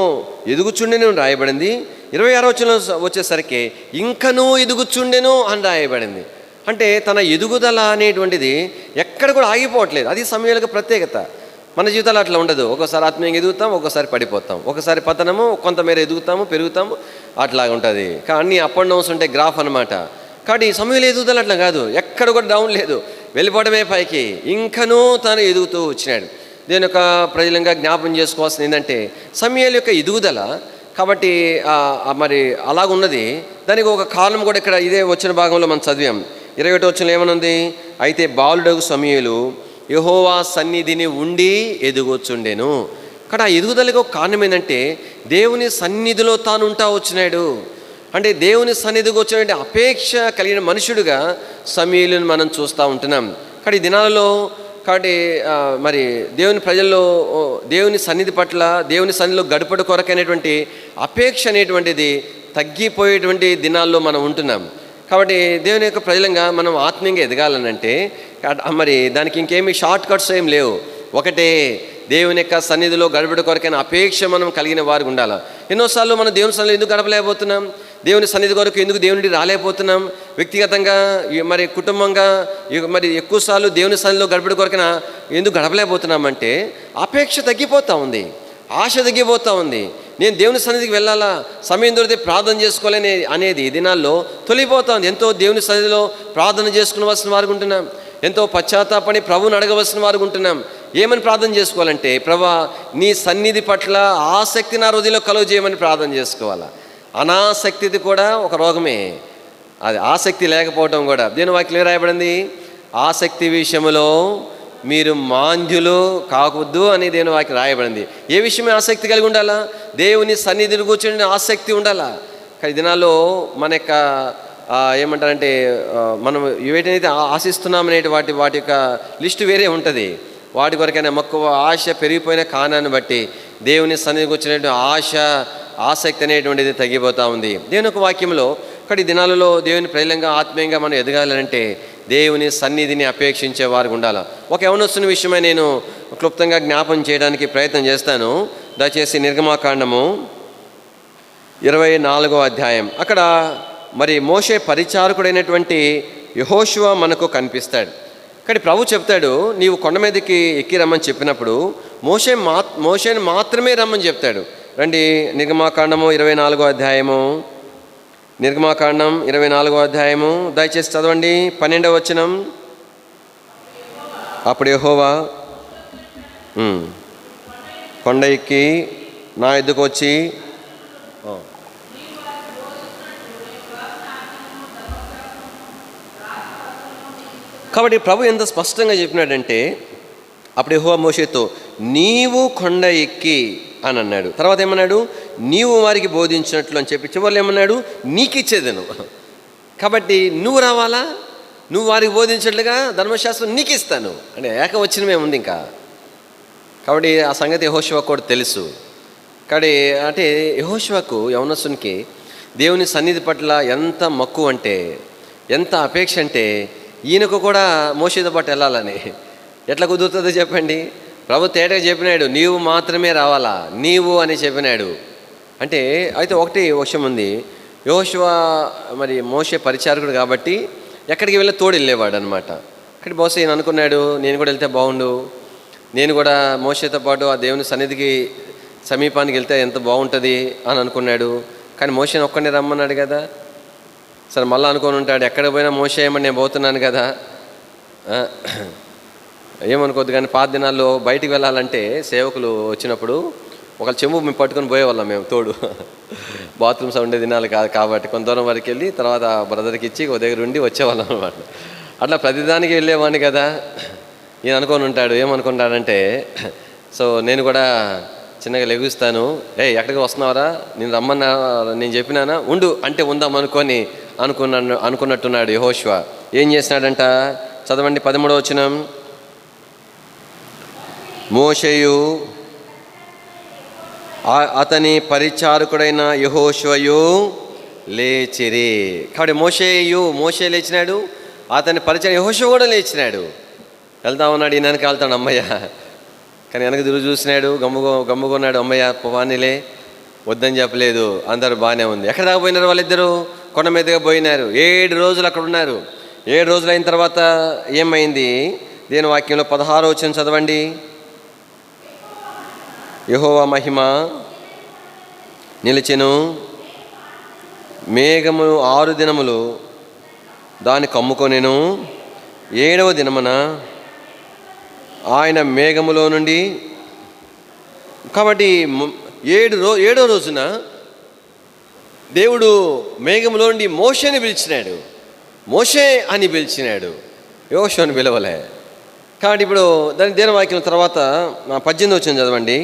ఎదుగుచుండెను రాయబడింది. 26వ వచనం వచ్చేసరికి ఇంకనూ ఎదుగుచుండెను అని రాయబడింది. అంటే తన ఎదుగుదల అనేటువంటిది ఎక్కడ కూడా ఆగిపోవట్లేదు. అది సమూయేలుకు ప్రత్యేకత. మన జీవితాలు అట్లా ఉండదు. ఒక్కోసారి ఆత్మీయంగా ఎదుగుతాం, ఒక్కోసారి పడిపోతాం, ఒకసారి పతనము, కొంతమేర ఎదుగుతాము, పెరుగుతాము, అట్లాగా ఉంటుంది. కానీ అప్ అండ్ డౌన్స్ ఉంటాయి, గ్రాఫ్ అనమాట. కాబట్టి సమూయేలు ఎదుగుదల అట్లా కాదు, ఎక్కడ కూడా డౌన్ లేదు, వెళ్ళిపోవడమే పైకి. ఇంకనూ తాను ఎదుగుతూ వచ్చినాడు. దీని యొక్క ప్రజలంగా జ్ఞాపం చేసుకోవాల్సింది ఏంటంటే సమూయేలు యొక్క ఎదుగుదల. కాబట్టి మరి అలాగున్నది. దానికి ఒక కారణం కూడా ఇక్కడ ఇదే వచ్చిన భాగంలో మనం చదివాం. 21వ వచనంలో ఏమనుంది? అయితే బాలుడగు సమూయేలు యెహోవా సన్నిధిని ఉండి ఎదుగొచ్చుండెను. ఇక్కడ ఆ ఎదుగుదలకు ఒక కారణం ఏంటంటే దేవుని సన్నిధిలో తాను ఉంటా వచ్చినాడు. అంటే దేవుని సన్నిధికి వచ్చినటువంటి అపేక్ష కలిగిన మనుషుడుగా సమూయేలుని మనం చూస్తూ ఉంటున్నాం. కాబట్టి ఈ దినాలలో కాబట్టి మరి దేవుని ప్రజల్లో దేవుని సన్నిధి పట్ల, దేవుని సన్నిధిలో గడుపుట కొరకైనటువంటి అపేక్ష అనేటువంటిది తగ్గిపోయేటువంటి దినాల్లో మనం ఉంటున్నాం. కాబట్టి దేవుని యొక్క ప్రజలంగా మనం ఆత్మీయంగా ఎదగాలనంటే మరి దానికి ఇంకేమీ షార్ట్ కట్స్ ఏం లేవు. ఒకటే, దేవుని యొక్క సన్నిధిలో గడుపుట కొరకైన అపేక్ష మనం కలిగిన వారు ఉండాలి. ఎన్నోసార్లు మనం దేవుని సన్నిధిలో ఎందుకు గడపలేకపోతున్నాం? దేవుని సన్నిధి కొరకు ఎందుకు దేవుని రాలేకపోతున్నాం? వ్యక్తిగతంగా మరి కుటుంబంగా మరి ఎక్కువసార్లు దేవుని సన్నిధిలో గడుపుట కొరకైన ఎందుకు గడపలేకపోతున్నామంటే అపేక్ష తగ్గిపోతూ ఉంది, ఆశ తగ్గిపోతూ ఉంది. నేను దేవుని సన్నిధికి వెళ్ళాలా, సమయం దొరికితే ప్రార్థన చేసుకోవాలని అనేది దినాల్లో తొలిగిపోతా ఉంది. ఎంతో దేవుని సన్నిధిలో ప్రార్థన చేసుకునవలసిన వారు ఉంటున్నాం, ఎంతో పశ్చాత్తాపని ప్రభువుని అడగవలసిన వారు ఉంటున్నాం. ఏమని ప్రార్థన చేసుకోవాలంటే, ప్రభా నీ సన్నిధి పట్ల ఆసక్తి నా హృదయంలో కలుగజేయమని ప్రార్థన చేసుకోవాలా. అనాసక్తిది కూడా ఒక రోగమే, అది ఆసక్తి లేకపోవడం కూడా. దేని వాక్యం రాయబడింది? ఆసక్తి విషయంలో మీరు మాంద్యులు కావద్దు అని దేని వాక్యం రాయబడింది. ఏ విషయమే ఆసక్తి కలిగి ఉండాలా? దేవుని సన్నిధిని కూర్చొని ఆసక్తి ఉండాలా. కానీ దినాల్లో మన యొక్క ఏమంటారంటే మనం ఏవైతే ఆశిస్తున్నామనేటి వాటి యొక్క లిస్టు వేరే ఉంటుంది. వాటి కొరకైనా మక్కువ ఆశ పెరిగిపోయిన కారణాన్ని బట్టి దేవుని సన్నిధికి వచ్చినటువంటి ఆసక్తి అనేటువంటిది తగ్గిపోతూ ఉంది. దేవుని యొక్క వాక్యంలో ఇక్కడ దినాలలో దేవుని ప్రజలంగా ఆత్మీయంగా మనం ఎదగాలంటే దేవుని సన్నిధిని అపేక్షించే వారికి ఉండాలి. ఒక యవనస్తుని విషయమై నేను క్లుప్తంగా జ్ఞాపం చేయడానికి ప్రయత్నం చేస్తాను. దయచేసి నిర్గమాకాండము 24వ అధ్యాయం. అక్కడ మరి మోషే పరిచారకుడైనటువంటి యెహోషువ మనకు కనిపిస్తాడు. కానీ ప్రభు చెప్తాడు, నీవు కొండ మీదకి ఎక్కి రమ్మని చెప్పినప్పుడు మోషేని మాత్రమే రమ్మని చెప్తాడు. రండి, నిర్గమాకాండము 24వ అధ్యాయము. నిర్గమాకాండం 24వ అధ్యాయము దయచేసి చదవండి. 12వ వచనం. అప్పుడు యెహోవా కొండ ఎక్కి నా ఎద్దుకు వచ్చి కాబట్టి ప్రభు ఎంత స్పష్టంగా చెప్పినాడంటే, అప్పుడు యెహోవా మోషేతో నీవు కొండ ఎక్కి అని అన్నాడు. తర్వాత ఏమన్నాడు? నీవు వారికి బోధించినట్లు అని చెప్పి చివరిలో ఏమన్నాడు? నీకు ఇచ్చేదను. కాబట్టి నువ్వు రావాలా, నువ్వు వారికి బోధించినట్లుగా ధర్మశాస్త్రం నీకు ఇస్తాను అంటే ఏకవచనమే ఉంది ఇంకా. కాబట్టి ఆ సంగతి యెహోషువకు కూడా తెలుసు. కాబట్టి అంటే యెహోషువకు యవనస్తునికి దేవుని సన్నిధి పట్ల ఎంత మక్కువ అంటే, ఎంత అపేక్ష అంటే ఈయనకు కూడా మోషేతో పాటు వెళ్ళాలని. ఎట్లా కుదురుతుందో చెప్పండి? ప్రభు తేటగా చెప్పినాడు, నీవు మాత్రమే రావాలా, నీవు అని చెప్పినాడు. అంటే అయితే ఒకటి విషయం ఉంది, యెహోషువ మరి మోషే పరిచారకుడు కాబట్టి ఎక్కడికి వెళ్ళి తోడు వెళ్ళేవాడు అనమాట. అక్కడికి బహుశా ఈయన అనుకున్నాడు, నేను కూడా వెళ్తే బాగుండు, నేను కూడా మోషేతో పాటు ఆ దేవుని సన్నిధికి సమీపానికి వెళ్తే ఎంత బాగుంటుంది అని అనుకున్నాడు. కానీ మోషేని ఒక్కడే రమ్మన్నాడు కదా. సరే మళ్ళీ అనుకొని ఉంటాడు, ఎక్కడికి పోయినా మోషే ఏమని నేను పోతున్నాను కదా ఏమనుకోద్దు. కానీ పాత దినాల్లో బయటికి వెళ్ళాలంటే సేవకులు వచ్చినప్పుడు ఒక చెంబు మేము పట్టుకొని పోయేవాళ్ళం మేము తోడు. బాత్రూమ్స్ ఉండే దినాలు కాదు కాబట్టి కొంత దూరం వరకు వెళ్ళి తర్వాత బ్రదర్కి ఇచ్చి ఒక దగ్గర ఉండి వచ్చేవాళ్ళం అనమాట. అట్లా ప్రతిదానికి వెళ్ళేవాడిని కదా. ఈయన అనుకొని ఉంటాడు, ఏమనుకుంటాడంటే, సో నేను కూడా చిన్నగా లెగుస్తాను, ఎక్కడికి వస్తున్నావరా, నేను రమ్మన్నా, నేను చెప్పినానా, ఉండు అంటే ఉందాం అనుకున్నట్టున్నాడు యెహోషువ. ఏం చేసినాడంట? చదవండి 13వ వచనం. మోషేయు అతని పరిచారకుడైన యెహోషువయు లేచిరి. కాబట్టి మోషే లేచినాడు, అతని పరిచయం యెహోషువ కూడా లేచినాడు. వెళ్తా ఉన్నాడు, ఈయన వెనక వెళ్తాడు అమ్మయ్య. కానీ వెనక తిరుగు చూసినాడు, గమ్ముకున్నాడు. అమ్మయ్య వానిలే వద్దని చెప్పలేదు, అందరూ బాగానే ఉంది. ఎక్కడ దాకా పోయినారు వాళ్ళిద్దరూ? కొండ మీదగా పోయినారు. 7 రోజులు అక్కడ ఉన్నారు. 7 రోజులు అయిన తర్వాత ఏమైంది? దేని వాక్యంలో 16వ వచనం చదవండి. యెహోవా మహిమ నిలిచెను. మేఘము 6 దినములు దాన్ని కమ్ముకొనెను. 7వ దినమున ఆయన మేఘములో నుండి, కాబట్టి 7వ రోజున దేవుడు మేఘములో నుండి మోషేని పిలిచినాడు. మోషే అని పిలిచినాడు, యోషువని పిలవలే. కాబట్టి ఇప్పుడు దాని దేని వాక్యం తర్వాత 18 వచ్చింది చదవండి.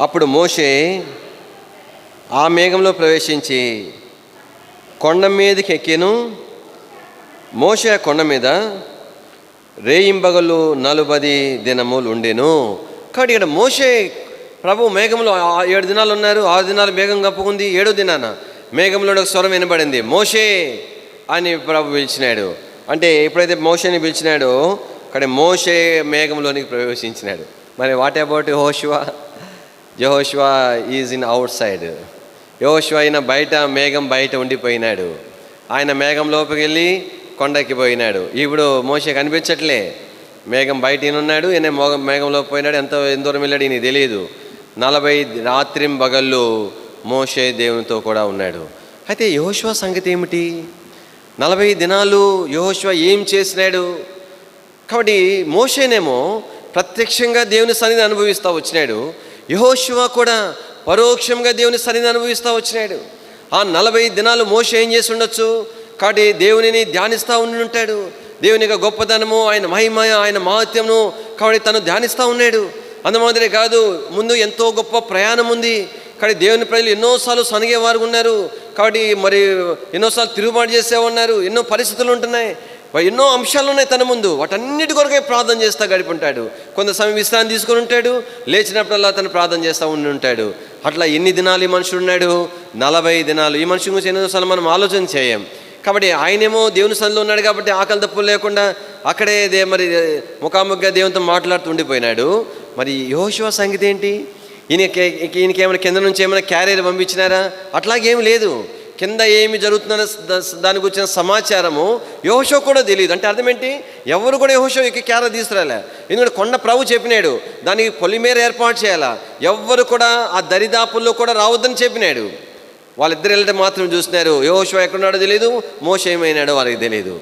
అప్పుడు మోషే ఆ మేఘంలో ప్రవేశించి కొండ మీదకి ఎక్కెను. మోషే కొండ మీద రేయింబగలు 40 దినములు ఉండెను. కాబట్టి ఇక్కడ మోషే ప్రభు మేఘంలో 7 దినాలు ఉన్నారు. 6 దినాలు మేఘం కప్పుకుంది. 7వ దినాన మేఘంలో ఒక స్వరం వినబడింది, మోషే అని ప్రభు పిలిచినాడు. అంటే ఎప్పుడైతే మోషేని పిలిచినాడో అక్కడ మోషే మేఘంలోనికి ప్రవేశించినాడు. మరి వాట్ అబౌట్ యెహోషువ? యెహోషువ ఈజ్ ఇన్ అవుట్ సైడ్. యెహోషువ అయిన బయట, మేఘం బయట ఉండిపోయినాడు. ఆయన మేఘం లోపలికి వెళ్ళి కొండకి పోయినాడు. ఇప్పుడు మోషే కనిపించట్లే. మేఘం బయట ఈయనున్నాడు, ఈయన మేఘంలో పోయినాడు. ఎంత దూరం వెళ్ళాడు ఈయన తెలియదు. 40 రాత్రింబగళ్ళు మోషే దేవునితో కూడా ఉన్నాడు. అయితే యెహోషువ సంగతి ఏమిటి? 40 దినాలు యెహోషువ ఏం చేసినాడు? కాబట్టి మోషేనేమో ప్రత్యక్షంగా దేవుని సన్నిధిని అనుభవిస్తూ వచ్చినాడు. యెహోషువ కూడా పరోక్షంగా దేవుని సన్నిధిని అనుభవిస్తూ వచ్చినాడు. ఆ 40 దినాలు మోషే ఏం చేసి ఉండొచ్చు? కాబట్టి దేవునిని ధ్యానిస్తూ ఉండి ఉంటాడు. దేవుని యొక్క గొప్పతనము, ఆయన మహిమ, ఆయన మహత్యమును కాబట్టి తను ధ్యానిస్తూ ఉన్నాడు. అందుమాదిరే కాదు, ముందు ఎంతో గొప్ప ప్రయాణం ఉంది. కానీ దేవుని ప్రజలు ఎన్నోసార్లు సనిగేవారు ఉన్నారు. కాబట్టి మరి ఎన్నోసార్లు తిరుగుబాటు చేసే ఉన్నారు. ఎన్నో పరిస్థితులు ఉంటున్నాయి, ఎన్నో అంశాలు ఉన్నాయి తన ముందు. వాటన్నిటి కొరకే ప్రార్థన చేస్తూ గడిపి ఉంటాడు. కొంత సమయం విశ్రాంతి తీసుకొని ఉంటాడు, లేచినప్పుడల్లా తను ప్రార్థన చేస్తూ ఉండి ఉంటాడు. అట్లా ఎన్ని దినాలు ఈ మనుషుడు ఉన్నాడు? 40 దినాలు. ఈ మనిషి గురించి ఎన్నోసార్లు మనం ఆలోచన చేయం. కాబట్టి ఆయనేమో దేవుని సన్నిధిలో ఉన్నాడు కాబట్టి ఆకలి తప్పులు లేకుండా అక్కడే మరి ముఖాముఖిగా దేవునితో మాట్లాడుతూ ఉండిపోయినాడు. మరి యెహోషువ సంగతి ఏంటి? ఈయనకి ఏమైనా కింద నుంచి ఏమైనా క్యారియర్ పంపించినారా? అట్లాగేమి లేదు. కింద ఏమి జరుగుతుందన్న దాని గురించిన సమాచారము యెహోషువ కూడా తెలియదు. అంటే అర్థం ఏంటి? ఎవరు కూడా యెహోషువ క్యారియర్ తీసుకురాలే. ఎందుకంటే కొండ ప్రభు చెప్పినాడు దానికి పొలిమేర ఏర్పాటు చేయాలా. ఎవ్వరు కూడా ఆ దరిదాపుల్లో కూడా రావద్దని చెప్పినాడు. వాళ్ళిద్దరు వెళ్ళటం మాత్రం చూస్తున్నారు. యెహోషువ ఎక్కడున్నాడో తెలియదు, మోషే ఏమైనాడో వాళ్ళకి తెలియదు.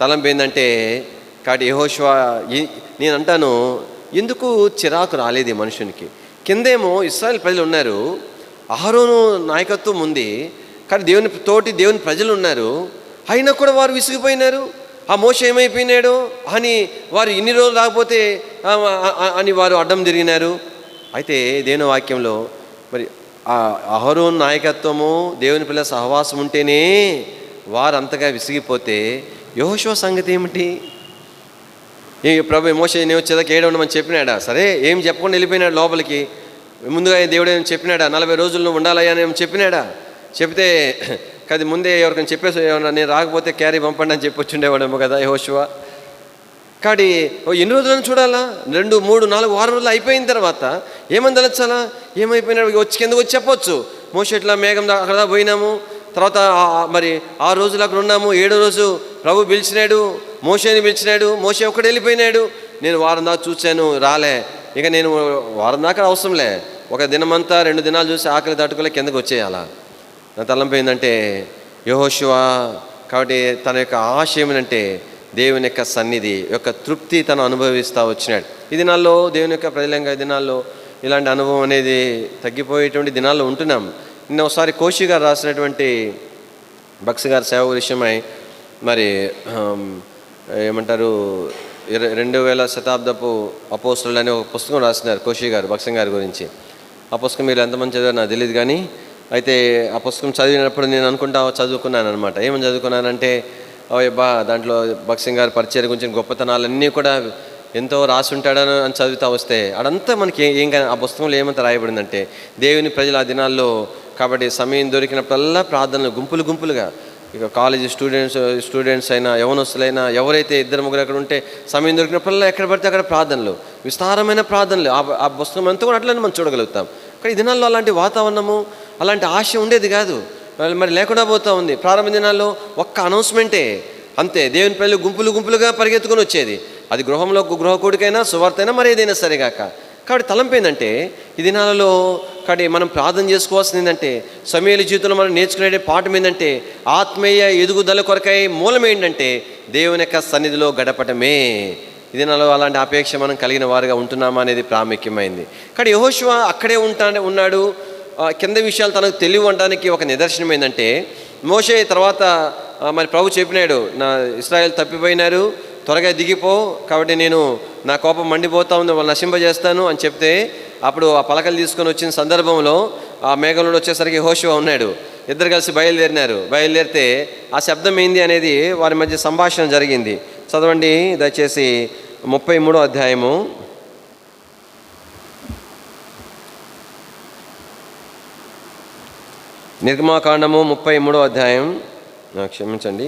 తలంపు ఏంటంటే, కాబట్టి యెహోషువ, నేను అంటాను, ఎందుకు చిరాకు రాలేదు ఈ మనుషునికి? కిందేమో ఇశ్రాయేల్ ప్రజలు ఉన్నారు, అహరోను నాయకత్వం ఉంది, కానీ దేవుని ప్రజలు ఉన్నారు. అయినా కూడా వారు విసిగిపోయినారు. ఆ మోషే ఏమైపోయినాడు అని వారు ఇన్ని రోజులు రాకపోతే అని వారు అడ్డం తిరిగినారు. అయితే దేవుని వాక్యంలో మరి ఆ అహరోను నాయకత్వము, దేవుని పిల్లల సహవాసం ఉంటేనే వారు అంతగా విసిగిపోతే యెహోషువ సంగతి ఏమిటి? ప్రభు మోషే నేను వచ్చేదాకా ఏడ ఉండమని చెప్పినాడా? సరే, ఏం చెప్పకుండా వెళ్ళిపోయినాడు లోపలికి. ముందుగా దేవుడు ఏం చెప్పినాడా? 40 రోజులు నువ్వు ఉండాలయ్యా అని చెప్పినాడా? చెప్తే అది ముందే ఎవరికైనా చెప్పేసి నేను రాకపోతే క్యారీ పంపండి అని చెప్పొచ్చుండేవాడేమో కదా యెహోషువ. కాబట్టి ఎన్ని రోజులను చూడాలా? 2, 3, 4 వారం రోజులు అయిపోయిన తర్వాత ఏమని తలచాలా? ఏమైపోయినాడు కిందకు వచ్చి చెప్పొచ్చు, మోషే ఇట్లా మేఘం అక్కడ పోయినాము, తర్వాత మరి 6 రోజులు అక్కడ ఉన్నాము, 7వ రోజు ప్రభు పిలిచినాడు, మోషేని పిలిచినాడు, మోషే ఒక్కడు వెళ్ళిపోయినాడు. నేను వారం దాకా చూశాను, రాలే. ఇక నేను వారం దాకా అవసరంలే, ఒక దినమంతా 2 దినాలు చూసి ఆకలి తట్టుకోలే కిందకు వచ్చేయాలా. నా తలంపు ఏంటంటే యెహోషువ కాబట్టి తన యొక్క ఆశ ఏమిటంటే దేవుని యొక్క సన్నిధి యొక్క తృప్తి తను అనుభవిస్తూ వచ్చినాడు. ఈ దినాల్లో దేవుని యొక్క ప్రజలంగా ఈ దినాల్లో ఇలాంటి అనుభవం అనేది తగ్గిపోయేటువంటి దినాల్లో ఉంటున్నాం. నిన్న ఒకసారి కోషి గారు రాసినటువంటి బక్స్ గారి సేవ విషయమై మరి ఏమంటారు 2000 శతాబ్దపు అపోస్తులు అనే ఒక పుస్తకం రాసినారు కోషి గారు బక్సింగ్ గారి గురించి. ఆ పుస్తకం మీరు ఎంతమంది చదివారు నాకు తెలియదు, కానీ అయితే ఆ పుస్తకం చదివినప్పుడు నేను చదువుకున్నాను అనమాట. ఏమని చదువుకున్నానంటే, బా దాంట్లో బక్సింగ్ గారి పరిచయం గురించి గొప్పతనాలన్నీ కూడా ఎంతో రాసి ఉంటాడని అని చదువుతా వస్తే అదంతా మనకి ఏం కానీ ఆ పుస్తకంలో ఏమంత రాయబడిందంటే దేవుని ప్రజలు ఆ దినాల్లో కాబట్టి సమయం దొరికినప్పుడల్లా ప్రార్థనలు గుంపులుగా, ఇక కాలేజీ స్టూడెంట్స్ అయినా యవనస్తులైనా ఎవరైతే 2-3 అక్కడ ఉంటే సమయం దొరికినప్పుడల్లా ఎక్కడ పడితే అక్కడ ప్రార్థనలు, విస్తారమైన ప్రార్థనలు. ఆ పుస్తకం అంతా కూడా అట్లనే మనం చూడగలుగుతాం. కానీ ఈ దినాల్లో అలాంటి వాతావరణము అలాంటి ఆశ ఉండేది కాదు, మరి లేకుండా పోతూ ఉంది. ప్రారంభ దినాల్లో ఒక్క అనౌన్స్మెంటే అంతే, దేవుని ప్రజలు గుంపులుగా పరిగెత్తుకొని వచ్చేది. అది గృహంలో గృహకూడికైనా సువార్తైనా మరి ఏదైనా సరేగాక. కాబట్టి తలంపు ఏంటంటే ఈ దినాలలో కాబట్టి మనం ప్రార్థన చేసుకోవాల్సింది ఏంటంటే సమూయేలు జీవితంలో మనం నేర్చుకునే పాఠం ఏంటంటే ఆత్మీయ ఎదుగుదల కొరకై మూలం ఏంటంటే దేవుని యొక్క సన్నిధిలో గడపటమే. ఈ దినాలలో అలాంటి అపేక్ష మనం కలిగిన వారుగా ఉంటున్నామా అనేది ప్రాముఖ్యమైంది. కానీ యెహోషువ అక్కడే ఉన్నాడు. కింద విషయాలు తనకు తెలివి అనడానికి ఒక నిదర్శనం ఏంటంటే మోషే తర్వాత మరి ప్రభు చెప్పినాడు, నా ఇశ్రాయేలు తప్పిపోయినారు, త్వరగా దిగిపో, కాబట్టి నేను నా కోపం మండిపోతా ఉంది, వాళ్ళు నశింపజేస్తాను అని చెప్తే అప్పుడు ఆ పలకలు తీసుకొని వచ్చిన సందర్భంలో ఆ మేఘంలో వచ్చేసరికి యెహోషువ ఉన్నాడు. ఇద్దరు కలిసి బయలుదేరితే ఆ శబ్దం ఏంది అనేది వారి మధ్య సంభాషణ జరిగింది. చదవండి దయచేసి 33వ అధ్యాయము. నిర్గమాకాండము 33వ అధ్యాయం, క్షమించండి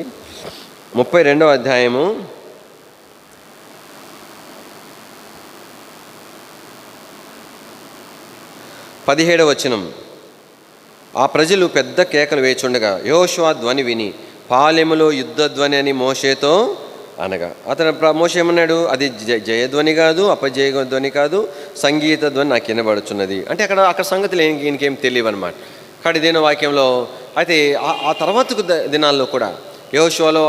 32వ అధ్యాయము 17వ వచనం. ఆ ప్రజలు పెద్ద కేకలు వేచుండగా యెహోషువ ధ్వని విని పాలెములో యుద్ధ ధ్వని అని మోషేతో అనగా, అతను మోషే ఏమన్నాడు, అది జయధ్వని కాదు, అపజయ ధ్వని కాదు, సంగీత ధ్వని నాకు వినబడుచున్నది అంటే అక్కడ సంగతులు ఈయనకేం తెలియవు అనమాట. కాబట్టి దేని వాక్యంలో అయితే ఆ తర్వాత దినాల్లో కూడా యెహోషువలో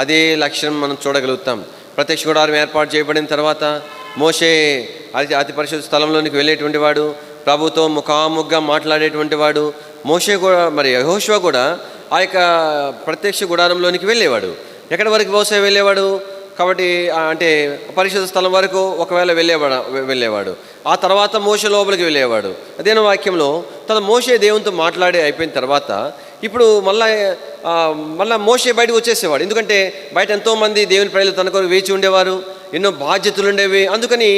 అదే లక్షణం మనం చూడగలుగుతాం. ప్రత్యక్ష గుడారం ఏర్పాటు చేయబడిన తర్వాత మోషే అతి పరిశుద్ధ స్థలంలోనికి వెళ్ళేటువంటి వాడు, ప్రభుతో ముఖాముఖిగా మాట్లాడేటువంటి వాడు. మోషే కూడా మరి యెహోషువ కూడా ఆ యొక్క ప్రత్యక్ష గుడారంలోనికి వెళ్ళేవాడు. ఎక్కడి వరకు మోషే వెళ్ళేవాడు కాబట్టి అంటే పరిశుద్ధ స్థలం వరకు ఒకవేళ వెళ్ళేవాడు. ఆ తర్వాత మోషే లోపలికి వెళ్ళేవాడు. అదేనా వాక్యంలో తన మోషే దేవునితో మాట్లాడి అయిపోయిన తర్వాత ఇప్పుడు మళ్ళా మోషే బయటకు వచ్చేసేవాడు. ఎందుకంటే బయట ఎంతోమంది దేవుని ప్రజలు తన కొరకు వేచి ఉండేవారు, ఎన్నో బాధ్యతలు ఉండేవి. అందుకని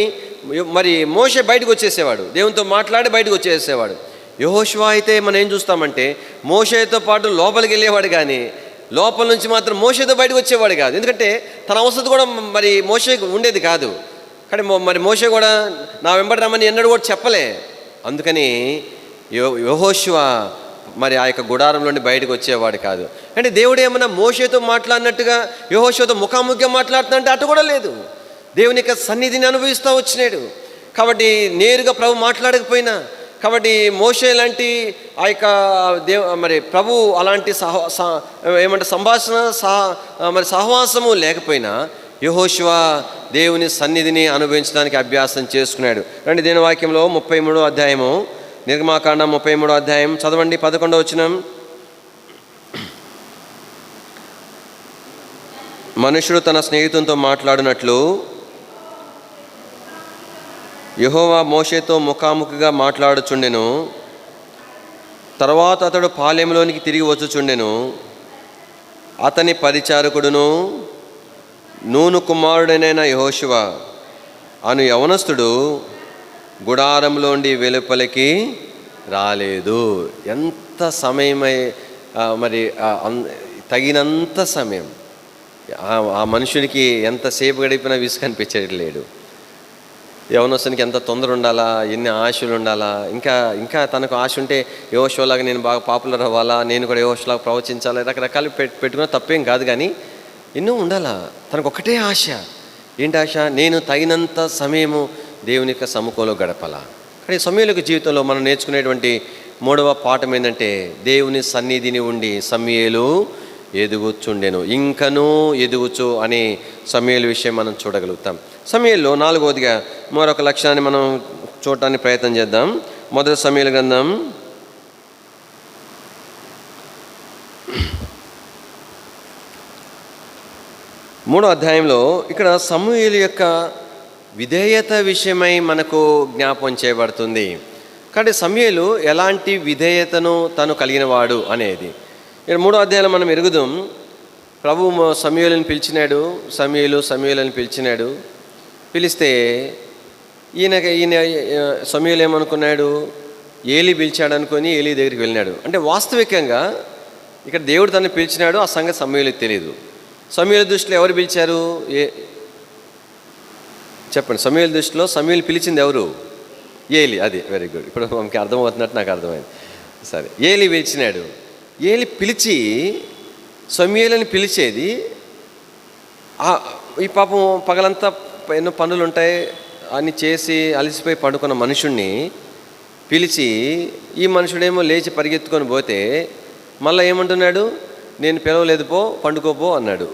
మరి మోషే బయటకు వచ్చేసేవాడు, దేవునితో మాట్లాడి బయటకు వచ్చేసేవాడు. యెహోషువ అయితే మనం ఏం చూస్తామంటే మోషేతో పాటు లోపలికి వెళ్ళేవాడు, కానీ లోపల నుంచి మాత్రం మోషేతో బయటకు వచ్చేవాడు కాదు. ఎందుకంటే తన అవసరం కూడా మరి మోషేకు ఉండేది కాదు. కానీ మరి మోషే కూడా నా వెంబడి రమ్మని ఎన్నడూ కూడా చెప్పలే. అందుకని యెహోషువ మరి ఆ యొక్క గుడారంలో నుండి బయటకు వచ్చేవాడు కాదు. అంటే దేవుడు ఏమన్నా మోషేతో మాట్లాడినట్టుగా యెహోషువతో ముఖాముఖిగా మాట్లాడుతుంటే అటు కూడా లేదు. దేవుని యొక్క సన్నిధిని అనుభవిస్తూ వచ్చినాడు. కాబట్టి నేరుగా ప్రభు మాట్లాడకపోయినా, కాబట్టి మోషే లాంటి ఆ యొక్క మరి ప్రభు అలాంటి సంభాషణ మరి సహవాసము లేకపోయినా యెహోషువ దేవుని సన్నిధిని అనుభవించడానికి అభ్యాసం చేసుకున్నాడు. రండి దేని వాక్యంలో 33వ అధ్యాయము, నిర్గమాకాండం 33వ అధ్యాయం చదవండి 11వ వచనం. మనుషుడు తన స్నేహితునితో మాట్లాడినట్లు యెహోవా మోషేతో ముఖాముఖిగా మాట్లాడుచుండెను. తర్వాత అతడు పాలెంలోనికి తిరిగి వచ్చుచుండెను. అతని పరిచారకుడును నూను కుమారుడైన యెహోషువ అను యవనస్తుడు గుడారంలోండి వెలుపలికి రాలేదు. ఎంత సమయమై మరి తగినంత సమయం ఆ మనుషుడికి ఎంతసేపు గడిపినా విసుగు అనిపించట్లేడు. యవనస్తునికి ఎంత తొందర ఉండాలా, ఎన్ని ఆశలు ఉండాలా, ఇంకా తనకు ఆశ ఉంటే యెహోషువలాగా నేను బాగా పాపులర్ అవ్వాలా, నేను కూడా యెహోషువలాగా ప్రవచించాలి, రకరకాలు పెట్టుకున్న తప్పేం కాదు. కానీ ఎన్నో ఉండాలా. తనకు ఒకటే ఆశ. ఏంటి ఆశ? నేను తగినంత సమయము దేవుని యొక్క సముఖంలో గడపాలా. కానీ సమూయేలు జీవితంలో మనం నేర్చుకునేటువంటి 3వ పాఠం ఏంటంటే దేవుని సన్నిధిని ఉండి సమూయేలు ఎదుగుచుండెను, ఇంకనూ ఎదుగుచు అనే సమూయేలు విషయం మనం చూడగలుగుతాం. సమూయేలులో 4వదిగా మరొక లక్ష్యాన్ని మనం చూడటానికి ప్రయత్నం చేద్దాం. మొదటి సమూయేలు గ్రంథం 3వ అధ్యాయంలో ఇక్కడ సమూయేలు యొక్క విధేయత విషయమై మనకు జ్ఞాపకం చేయబడుతుంది. కాబట్టి సమూయేలు ఎలాంటి విధేయతను తను కలిగిన వాడు అనేది 3వ అధ్యాయంలో మనం ఎరుగుదాం. ప్రభు సమూయేలుని పిలిచినాడు, సమూయేలు పిలిచినాడు. పిలిస్తే ఈయన సమూయేలు ఏమనుకున్నాడు, ఏలీ పిలిచాడు అనుకొని ఏలీ దగ్గరికి వెళ్ళినాడు. అంటే వాస్తవికంగా ఇక్కడ దేవుడు తనని పిలిచినాడు, ఆ సంగతి సమూయేలుకి తెలియదు. సమూయేలు దృష్టిలో ఎవరు పిలిచారు? చెప్పండి. సమూయేలు దృష్టిలో సమూయేలు పిలిచింది ఎవరు? ఏలీ. అది వెరీ గుడ్. ఇప్పుడు మనకి అర్థమవుతున్నట్టు నాకు అర్థమైంది. సరే, ఏలీ పిలిచినాడు. ఏలీ పిలిచి సమూయేలుని పిలిచేది ఈ పాపం పగలంతా ఎన్నో పనులు ఉంటాయి, అని చేసి అలసిపోయి పడుకున్న మనుషుణ్ణి పిలిచి ఈ మనుషుడేమో లేచి పరిగెత్తుకొని పోతే మళ్ళీ ఏమంటున్నాడు, నేను పిలవలేదు పో, పండుకోపో అన్నాడు.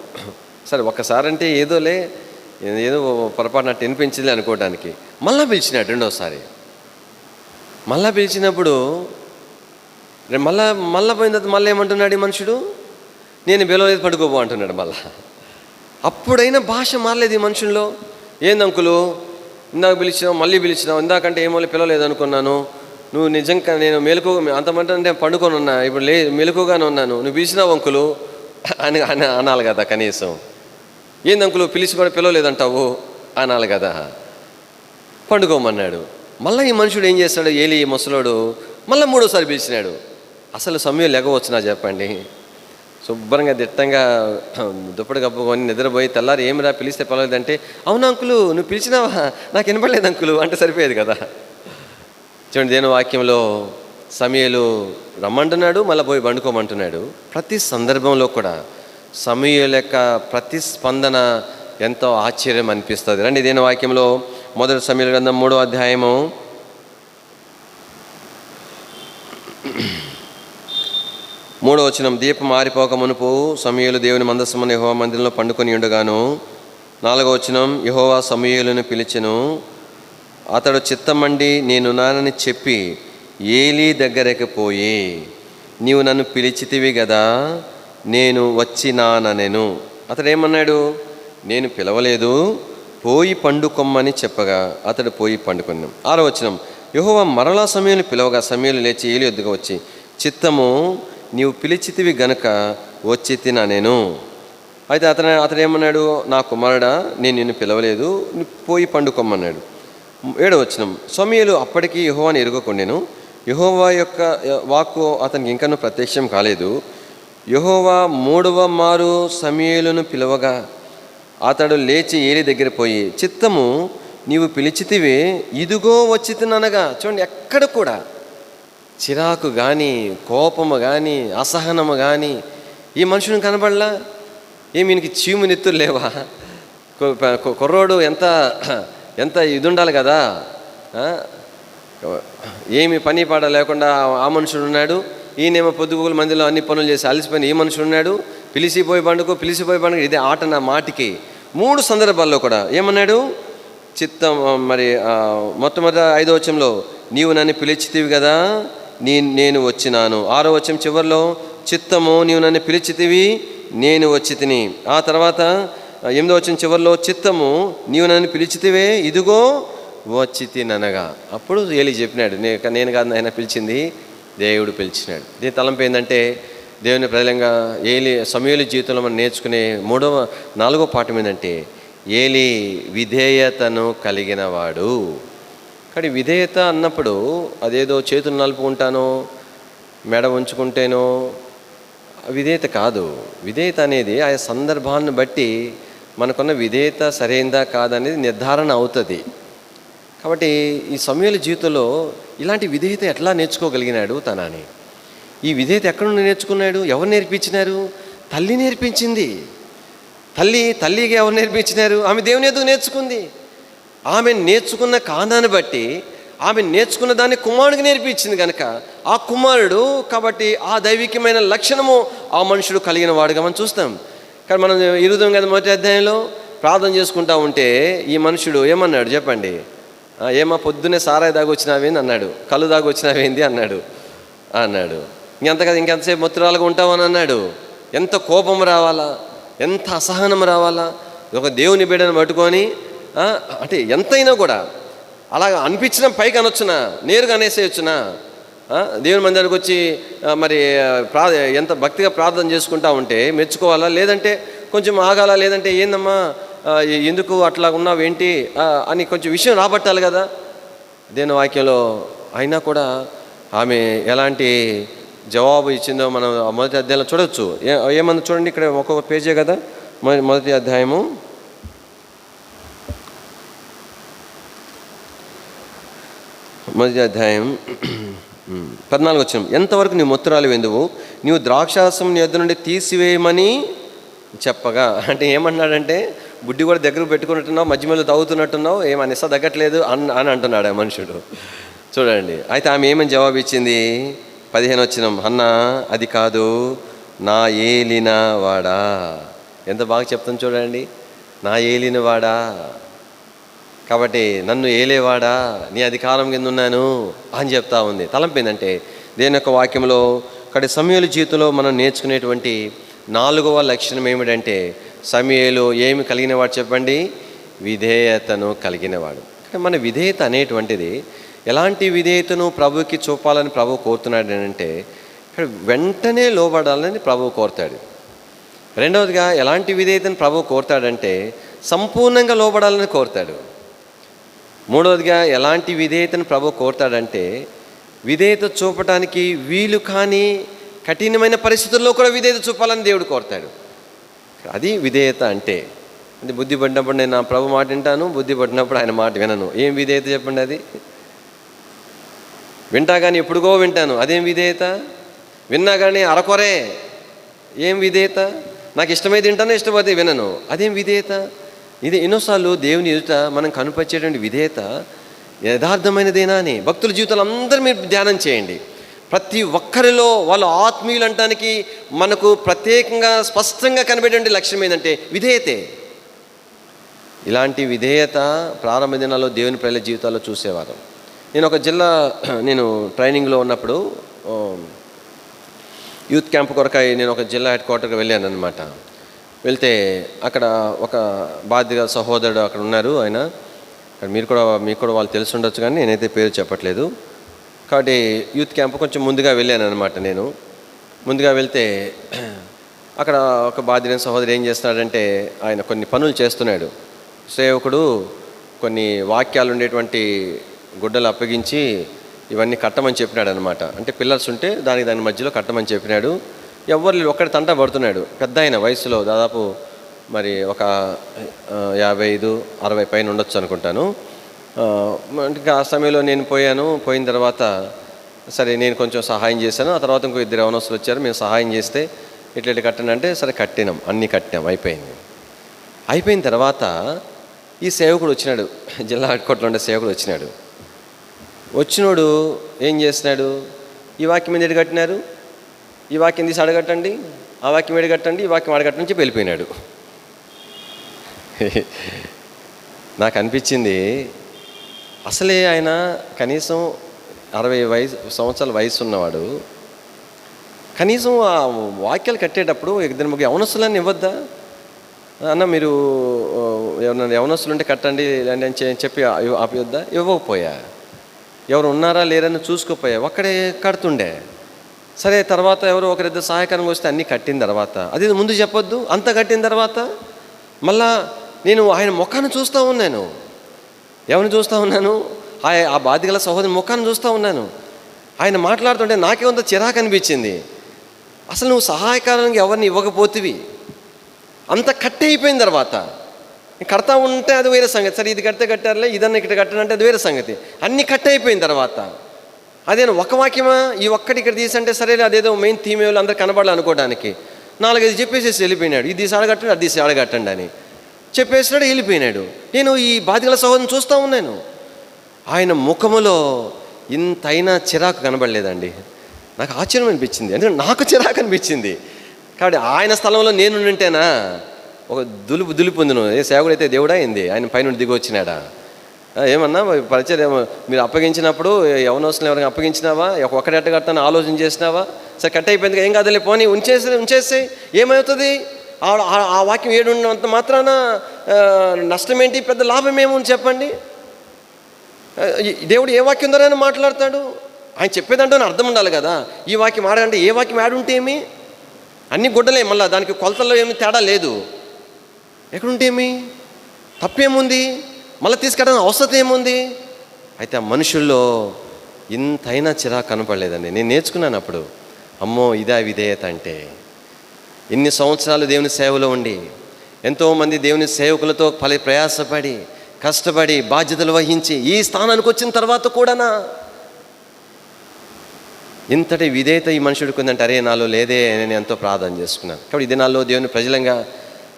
సరే ఒక్కసారి అంటే ఏదోలే, ఏదో పొరపాటు నాకు వినిపించింది అనుకోవడానికి మళ్ళీ పిలిచినాడు రెండోసారి. మళ్ళీ పిలిచినప్పుడు మళ్ళీ పోయిన తర్వాత మళ్ళీ ఏమంటున్నాడు ఈ మనుషుడు, నేను పిలవలేదు పండుకోపో అంటున్నాడు మళ్ళా. అప్పుడైనా భాష మారలేదు ఈ మనుషుల్లో. ఏంది అంకులు ఇందాక పిలిచినావు మళ్ళీ పిలిచినావు, ఇందాకంటే ఏమో పిలవలేదు అనుకున్నాను, నువ్వు నిజంగా నేను మెలకు అంతమంటే అంటే పండుకొని ఉన్నా, ఇప్పుడు మెలకుగానే ఉన్నాను, నువ్వు పిలిచినావు అంకులు అని అనాలి కదా కనీసం. ఏంది అంకులు పిలిచి కూడా పిలవలేదంటావు అనాలి కదా. పండుకోమన్నాడు. మళ్ళీ ఈ మనుషుడు ఏం చేస్తాడు, ఏలి ముసలోడు మళ్ళీ మూడోసారి పిలిచినాడు. అసలు సమయం లెగవచ్చునా చెప్పండి? శుభ్రంగా దిట్టంగా దుప్పటి కప్పుకొని నిద్రపోయి తెల్లారి ఏమిరా పిలిస్తే పిలవలేదంటే, అవును అంకులు నువ్వు పిలిచినావా, నాకు వినపడలేదు అంకులు అంటే సరిపోయేది కదా. చూడండి దేవుని వాక్యంలో సమూయేలు రమ్మంటున్నాడు, మళ్ళీ పోయి పండుకోమంటున్నాడు. ప్రతి సందర్భంలో కూడా సమూయేలు యొక్క ప్రతిస్పందన ఎంతో ఆశ్చర్యం అనిపిస్తుంది. రండి దేవుని వాక్యంలో మొదటి సమూయేలు గ్రంథం 3వ అధ్యాయము 3వ వచనం. దీపం ఆరిపోక మునుపు సమూయేలు దేవుని మందసమున యెహోవా మందిరంలో పండుకొని ఉండగాను. 4వ వచనం. యెహోవా సమూయేలును పిలిచెను, అతడు చిత్తమండి నేను నానని చెప్పి ఏలీ దగ్గరకు పోయి, నీవు నన్ను పిలిచితివి కదా, నేను వచ్చినానెను. అతడు ఏమన్నాడు, నేను పిలవలేదు, పోయి పండుకొమ్మని చెప్పగా అతడు పోయి పండుకున్నాం. 6వ వచనం. యెహోవా మరలా సమూయేలును పిలవగా సమూయేలు లేచి ఏలీ వద్దకు వచ్చి, చిత్తము నీవు పిలిచితివి గనుక వచ్చి తినా నేను. అయితే అతడు ఏమన్నాడు, నా కుమారుడా నేను నిన్ను పిలవలేదు, పోయి పండుకోమన్నాడు. 7వ వచనం. సమూయేలు అప్పటికి యెహోవాను ఎరుగకుండెను, యెహోవా యొక్క వాక్కు అతనికి ఇంకనూ ప్రత్యక్షం కాలేదు. యెహోవా 3వ మారు సమూయేలును పిలవగా అతడు లేచి ఏలీ దగ్గర పోయి, చిత్తము నీవు పిలిచితివే, ఇదిగో వచ్చి తిననగా. చూడండి, ఎక్కడ కూడా చిరాకు కానీ కోపము కానీ అసహనము కానీ ఈ మనుషుని కనబడలా. ఏమి ఈయనకి చీము నెత్తులు లేవా? కుర్రోడు ఎంత ఎంత ఇది ఉండాలి కదా, ఏమి పని పాట లేకుండా ఆ మనుషుడు ఉన్నాడు. ఈయనేమో పొద్దుగూకుల మందిలో అన్ని పనులు చేసి అలసిపోయిన ఈ మనుషుడు ఉన్నాడు. పిలిచిపోయి పండుగ ఇదే ఆట నా మాటికి. 3 సందర్భాల్లో కూడా ఏమన్నాడు, చిత్తం మరి మొట్టమొదటి 5వ వచనంలో నీవు నన్ను పిలిచితివి కదా, నేను వచ్చినాను. 6వ వచనం చివరిలో చిత్తము నీవు నన్ను పిలిచితివి, నేను వచ్చి తిని. ఆ తర్వాత 8వ వచనం చివరిలో చిత్తము నీవు నన్ను పిలిచితివే, ఇదిగో వచ్చి తిననగా. అప్పుడు ఏలీ చెప్పినాడు, నేను కాదు నాయన పిలిచింది, దేవుడు పిలిచినాడు. దీని తలంపు ఏంటంటే, దేవుని ప్రజలంగా సమూయేలు జీవితంలో మనం నేర్చుకునే 4వ పాఠం ఏంటంటే, ఏలీ విధేయతను కలిగినవాడు. కానీ విధేయత అన్నప్పుడు అదేదో చేతులు నలుపుకుంటానో మెడ ఉంచుకుంటేనో విధేయత కాదు. విధేయత అనేది ఆయా సందర్భాన్ని బట్టి మనకున్న విధేయత సరైందా కాదనేది నిర్ధారణ అవుతుంది. కాబట్టి ఈ సమూయేలు జీవితంలో ఇలాంటి విధేయత ఎట్లా నేర్చుకోగలిగినాడు తనని? ఈ విధేయత ఎక్కడ నుండి నేర్చుకున్నాడు? ఎవరు నేర్పించినారు? తల్లి నేర్పించింది. తల్లికి ఎవరు నేర్పించినారు? ఆమె దేవుని ఎదుగు నేర్చుకుంది. ఆమె నేర్చుకున్న కారణాన్ని బట్టి ఆమె నేర్చుకున్న దాన్ని కుమారుడికి నేర్పించింది కనుక ఆ కుమారుడు కాబట్టి ఆ దైవికమైన లక్షణము ఆ మనుషుడు కలిగిన వాడుగా మనం చూస్తాం. కానీ మనం ఇరుదాం కదా, మొదటి అధ్యాయంలో ప్రార్థన చేసుకుంటా ఉంటే ఈ మనుషుడు ఏమన్నాడు చెప్పండి? ఏమో పొద్దున్నే సారాయి దాగి వచ్చినావేంది అన్నాడు, కళ్ళు దాగి వచ్చినావేంది అన్నాడు. ఇంకెంతసేపు మొత్తురాలుగా ఉంటావని అన్నాడు. ఎంత కోపం రావాలా, ఎంత అసహనం రావాలా ఒక దేవుని బిడ్డను పట్టుకొని. అంటే ఎంతైనా కూడా అలాగ అనిపించిన పైకి అనొచ్చునా, నేరుగా అనేసేయచ్చునా? దేవుని మందిరానికి వచ్చి మరి ఎంత భక్తిగా ప్రార్థన చేసుకుంటా ఉంటే మెచ్చుకోవాలా, లేదంటే కొంచెం ఆగాలా, లేదంటే ఏందమ్మా ఎందుకు అట్లా ఉన్నావేంటి అని కొంచెం విషయం రాబట్టాలి కదా దేవుని వాక్యంలో. అయినా కూడా ఆమె ఎలాంటి జవాబు ఇచ్చిందో మనం మొదటి అధ్యాయంలో చూడవచ్చు. ఏమన్నా చూడండి, ఇక్కడ ఒక్కొక్క పేజే కదా, మొదటి అధ్యాయము 14వ వచనం. ఎంతవరకు నీవు మొత్తురాలు వెందువు, నీవు ద్రాక్షారసం నీ యొద్ద నుండి తీసివేయమని చెప్పగా. అంటే ఏమన్నాడంటే బుడ్డి కూడా దగ్గర పెట్టుకున్నట్టున్నావు, మధ్య మధ్యలో తాగుతున్నట్టున్నావు, ఏమని ఇస్తా తగ్గట్లేదు అని అంటున్నాడు ఆ మనుషుడు. చూడండి, అయితే ఆమె ఏమని జవాబు ఇచ్చింది? 15 వచనం, అన్నా అది కాదు, నా ఏలిన వాడా. ఎంత బాగా చెప్తాను చూడండి, నా ఏలిన వాడా, కాబట్టి నన్ను ఏలేవాడా, నీ అధికారం కింద ఉన్నాను అని చెప్తా ఉంది. తలంపేందంటే దేని యొక్క వాక్యంలో ఇక్కడ సమూయేలు జీవితంలో మనం నేర్చుకునేటువంటి 4వ లక్షణం ఏమిటంటే, సమూయేలు ఏమి కలిగినవాడు చెప్పండి? విధేయతను కలిగినవాడు. మన విధేయత అనేటువంటిది ఎలాంటి విధేయతను ప్రభుకి చూపాలని ప్రభు కోరుతున్నాడు అంటే, ఇక్కడ వెంటనే లోబడాలని ప్రభు కోరుతాడు. రెండవదిగా ఎలాంటి విధేయతను ప్రభు కోరుతాడంటే సంపూర్ణంగా లోబడాలని కోరుతాడు. మూడవదిగా ఎలాంటి విధేయతను ప్రభు కోరుతాడంటే విధేయత చూపడానికి వీలు కాని కఠినమైన పరిస్థితుల్లో కూడా విధేయత చూపాలని దేవుడు కోరుతాడు. అది విధేయత అంటే. అంటే బుద్ధి పడినప్పుడు నేను నా ప్రభు మాట వింటాను, బుద్ధి పడినప్పుడు ఆయన మాట వినను. ఏం విధేయత చెప్పండి? అది వింటా కానీ ఎప్పుడుగో వింటాను, అదేం విధేయత? విన్నా కానీ అరకొరే, ఏం విధేయత? నాకు ఇష్టమైతే వింటాను, ఇష్టమైతే వినను, అదేం విధేయత? ఇది ఎన్నోసార్లు దేవుని ఎదుట మనం కనుపరిచేటువంటి విధేయత యథార్థమైనదేనా అని భక్తుల జీవితాలు అందరూ మీరు ధ్యానం చేయండి. ప్రతి ఒక్కరిలో వాళ్ళు ఆత్మీయులు అనటానికి మనకు ప్రత్యేకంగా స్పష్టంగా కనబడేటువంటి లక్ష్యం ఏంటంటే విధేయతే. ఇలాంటి విధేయత ప్రారంభ దినాల్లో దేవుని ప్రజల జీవితాల్లో చూసేవారు. నేను ట్రైనింగ్లో ఉన్నప్పుడు యూత్ క్యాంప్ కొరకై నేను ఒక జిల్లా హెడ్ క్వార్టర్కి వెళ్ళాను అనమాట. వెళ్తే అక్కడ ఒక బాధ్యత సహోదరుడు అక్కడ ఉన్నారు. ఆయన మీకు కూడా వాళ్ళు తెలిసి ఉండొచ్చు, కానీ నేనైతే పేరు చెప్పట్లేదు. కాబట్టి యూత్ క్యాంప్ కొంచెం ముందుగా వెళ్ళాను అనమాట. నేను ముందుగా వెళ్తే అక్కడ ఒక బాధ్యత సహోదరు ఏం చేస్తున్నాడంటే, ఆయన కొన్ని పనులు చేస్తున్నాడు. సేవకుడు కొన్ని వాక్యాలు ఉండేటువంటి గుడ్డలు అప్పగించి ఇవన్నీ కట్టమని చెప్పినాడు అనమాట. అంటే పిల్లర్స్ ఉంటే దాని మధ్యలో కట్టమని చెప్పినాడు. ఎవరు ఒక్కడి తంట పడుతున్నాడు. పెద్ద ఆయన వయసులో దాదాపు మరి ఒక 55-60 పైన ఉండొచ్చు అనుకుంటాను. అంటే ఆ సమయంలో నేను పోయిన తర్వాత సరే నేను కొంచెం సహాయం చేశాను. ఆ తర్వాత ఇంకో 2 యవనస్తులు వచ్చారు, మేము సహాయం చేస్తే ఇట్లా కట్టండి అంటే సరే కట్టినాం, అన్నీ కట్టాం, అయిపోయిన తర్వాత ఈ సేవకుడు వచ్చినాడు, జిల్లా హెడ్ క్వార్టర్లో ఉండే సేవకుడు వచ్చినోడు ఏం చేస్తున్నాడు? ఈ వాక్యం మీద ఎడగట్టినారు, ఈ వాక్యం తీసి అడగట్టండి, ఆ వాక్యం ఎడగట్టండి, ఈ వాక్యం అడగట్టండి నుంచి వెళ్ళిపోయినాడు. నాకు అనిపించింది, అసలే ఆయన కనీసం 60 సంవత్సరాల వయసు ఉన్నవాడు, కనీసం ఆ వాక్యాలు కట్టేటప్పుడు 2-3 యవనస్తులని ఇవ్వద్దా? అన్న మీరు ఎవరన్నా యవనస్తులు ఉంటే కట్టండి అని చెప్పి ఆపివద్దా? ఇవ్వకపోయా. ఎవరు ఉన్నారా లేరని చూసుకోపోయా, ఒక్కడే కడుతుండే. సరే తర్వాత ఎవరో ఒకరిద్దరు సహాయకరంగా వస్తే అన్నీ కట్టిన తర్వాత అది ముందు చెప్పొద్దు? అంత కట్టిన తర్వాత మళ్ళా నేను ఆయన ముఖాన్ని చూస్తూ ఉన్నాను. ఎవరిని చూస్తూ ఉన్నాను? ఆ బాధ్యగల సహోదరి ముఖాన్ని చూస్తూ ఉన్నాను. ఆయన మాట్లాడుతుంటే నాకేమంత చిరాకు అనిపించింది. అసలు నువ్వు సహాయకారంగా ఎవరిని ఇవ్వకపోతివి, అంత కట్టి అయిపోయిన తర్వాత కడతా ఉంటే అది వేరే సంగతి. సరే ఇది కట్టారులే, ఇదన్నా ఇక్కడ కట్టానంటే అది వేరే సంగతి. అన్నీ కట్ అయిపోయిన తర్వాత అదేనా ఒక వాక్యమా? ఈ ఒక్కటి ఇక్కడ తీసంటే సరే అదేదో మెయిన్ థీమ్ వాళ్ళు అందరూ కనబడాలి అనుకోవడానికి 4-5 చెప్పేసేసి వెళ్ళిపోయినాడు. ఇది తీసి అడగట్టండి, అది తీసి అడగట్టండి అని చెప్పేసినాడు, వెళ్ళిపోయినాడు. నేను ఈ బాధ్యతల సహోదరుని చూస్తూ ఉన్నాను. ఆయన ముఖములో ఇంతైనా చిరాకు కనబడలేదండి. నాకు ఆశ్చర్యం అనిపించింది, అంటే నాకు చిరాకు అనిపించింది. కాబట్టి ఆయన స్థలంలో నేను ఉంటేనా ఒక దులుపు ఉంది. నువ్వు సేవకుడు అయితే దేవుడా అయింది, ఆయన పైన దిగి వచ్చినాడా? ఏమన్నా పరిచయం మీరు అప్పగించినప్పుడు యవనవసరం ఎవరైనా అప్పగించినావా? ఒక్కడే ఎట్ట కడతాను ఆలోచన చేసినావా? సరే కట్ అయిపోయింది, ఏం కాదులే పోనీ ఉంచేస్తే ఏమవుతుంది? ఆ వాక్యం ఏడున్నంత మాత్రాన నష్టం ఏంటి, పెద్ద లాభం ఏముంది చెప్పండి? దేవుడు ఏ వాక్యం ద్వారా మాట్లాడతాడు? ఆయన చెప్పేదంటే అర్థం ఉండాలి కదా. ఈ వాక్యం ఆడంటే ఏ వాక్యం ఆడుంటే ఏమి? అన్ని గుడ్డలే, మళ్ళీ దానికి కొలతల్లో ఏమి తేడా లేదు. ఎక్కడుంటేమి తప్పేముంది? మళ్ళీ తీసుకెళ్ళడం అవసరం ఏముంది? అయితే ఆ మనుషుల్లో ఇంతైనా చిరాకు కనపడలేదండి. నేను నేర్చుకున్నాను అప్పుడు, అమ్మో ఇదా విధేయత అంటే. ఇన్ని సంవత్సరాలు దేవుని సేవలో ఉండి ఎంతోమంది దేవుని సేవకులతో ప్రయాసపడి కష్టపడి బాధ్యతలు వహించి ఈ స్థానానికి వచ్చిన తర్వాత కూడానా ఇంతటి విధేయత ఈ మనుషుడికి ఉందంటే, అరే నాలో లేదే నేను ఎంతో ప్రార్థన చేసుకున్నాను. కాబట్టి ఇది నాలో దేవుని ప్రజలంగా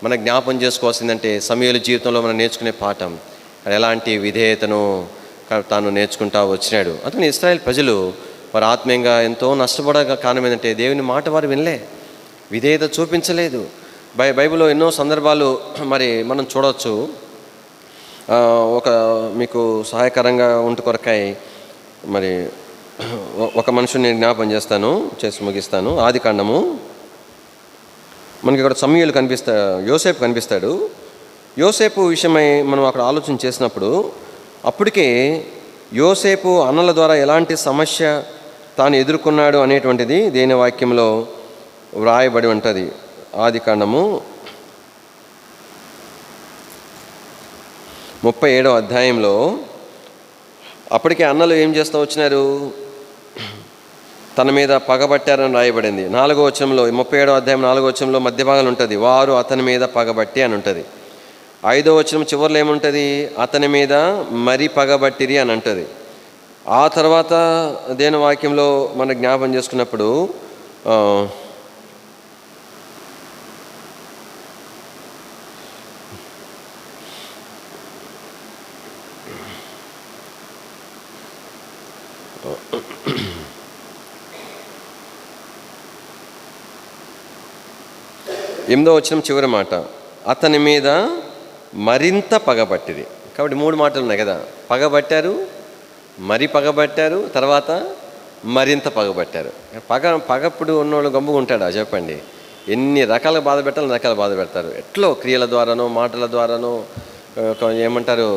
మన జ్ఞాపం చేసుకోవాల్సిందంటే సమూయేలు జీవితంలో మనం నేర్చుకునే పాఠం, ఎలాంటి విధేయతను తాను నేర్చుకుంటా వచ్చినాడు. అందుకని ఇశ్రాయేల్ ప్రజలు వారు ఆత్మీయంగా ఎంతో నష్టపడక కారణం ఏంటంటే దేవుని మాట వారు వినలే, విధేయత చూపించలేదు. బైబిల్లో ఎన్నో సందర్భాలు మరి మనం చూడవచ్చు. ఒక మీకు సహాయకరంగా ఉంటు కొరకాయ మరి ఒక మనుషుని జ్ఞాపం చేసి ముగిస్తాను. ఆదికాండము మనకి ఇక్కడ సమూయేలు యోసేపు కనిపిస్తాడు. యోసేపు విషయమై మనం అక్కడ ఆలోచన చేసినప్పుడు అప్పటికే యోసేపు అన్నల ద్వారా ఎలాంటి సమస్య తాను ఎదుర్కొన్నాడు అనేటువంటిది దేని వాక్యంలో వ్రాయబడి ఉంటుంది. ఆదికాండము 37వ అధ్యాయంలో అప్పటికే అన్నలు ఏం చేస్తూ వచ్చినారు, తన మీద పగబట్టారని రాయబడింది. 4వ వచనంలో 37వ అధ్యాయం 4వ వచనంలో మధ్య భాగంలో ఉంటుంది, వారు అతని మీద పగబట్టి అని ఉంటుంది. 5వ వచనం చివరిలో ఏముంటుంది, అతని మీద మరి పగబట్టిరి అని అంటుంది. ఆ తర్వాత దేని వాక్యంలో మన జ్ఞాపం చేసుకున్నప్పుడు ఎనిమిదో వచనం చివరి మాట, అతని మీద మరింత పగబట్టిది. కాబట్టి 3 మాటలు ఉన్నాయి కదా, పగబట్టారు, మరి పగబట్టారు, తర్వాత మరింత పగబట్టారు. పగప్పుడు ఉన్నోళ్ళు గమ్ముగా ఉంటాడా చెప్పండి? ఎన్ని రకాల బాధ పెట్టాలి, రకాల బాధ పెడతారు. ఎట్లో క్రియల ద్వారానో మాటల ద్వారానో ఏమంటారు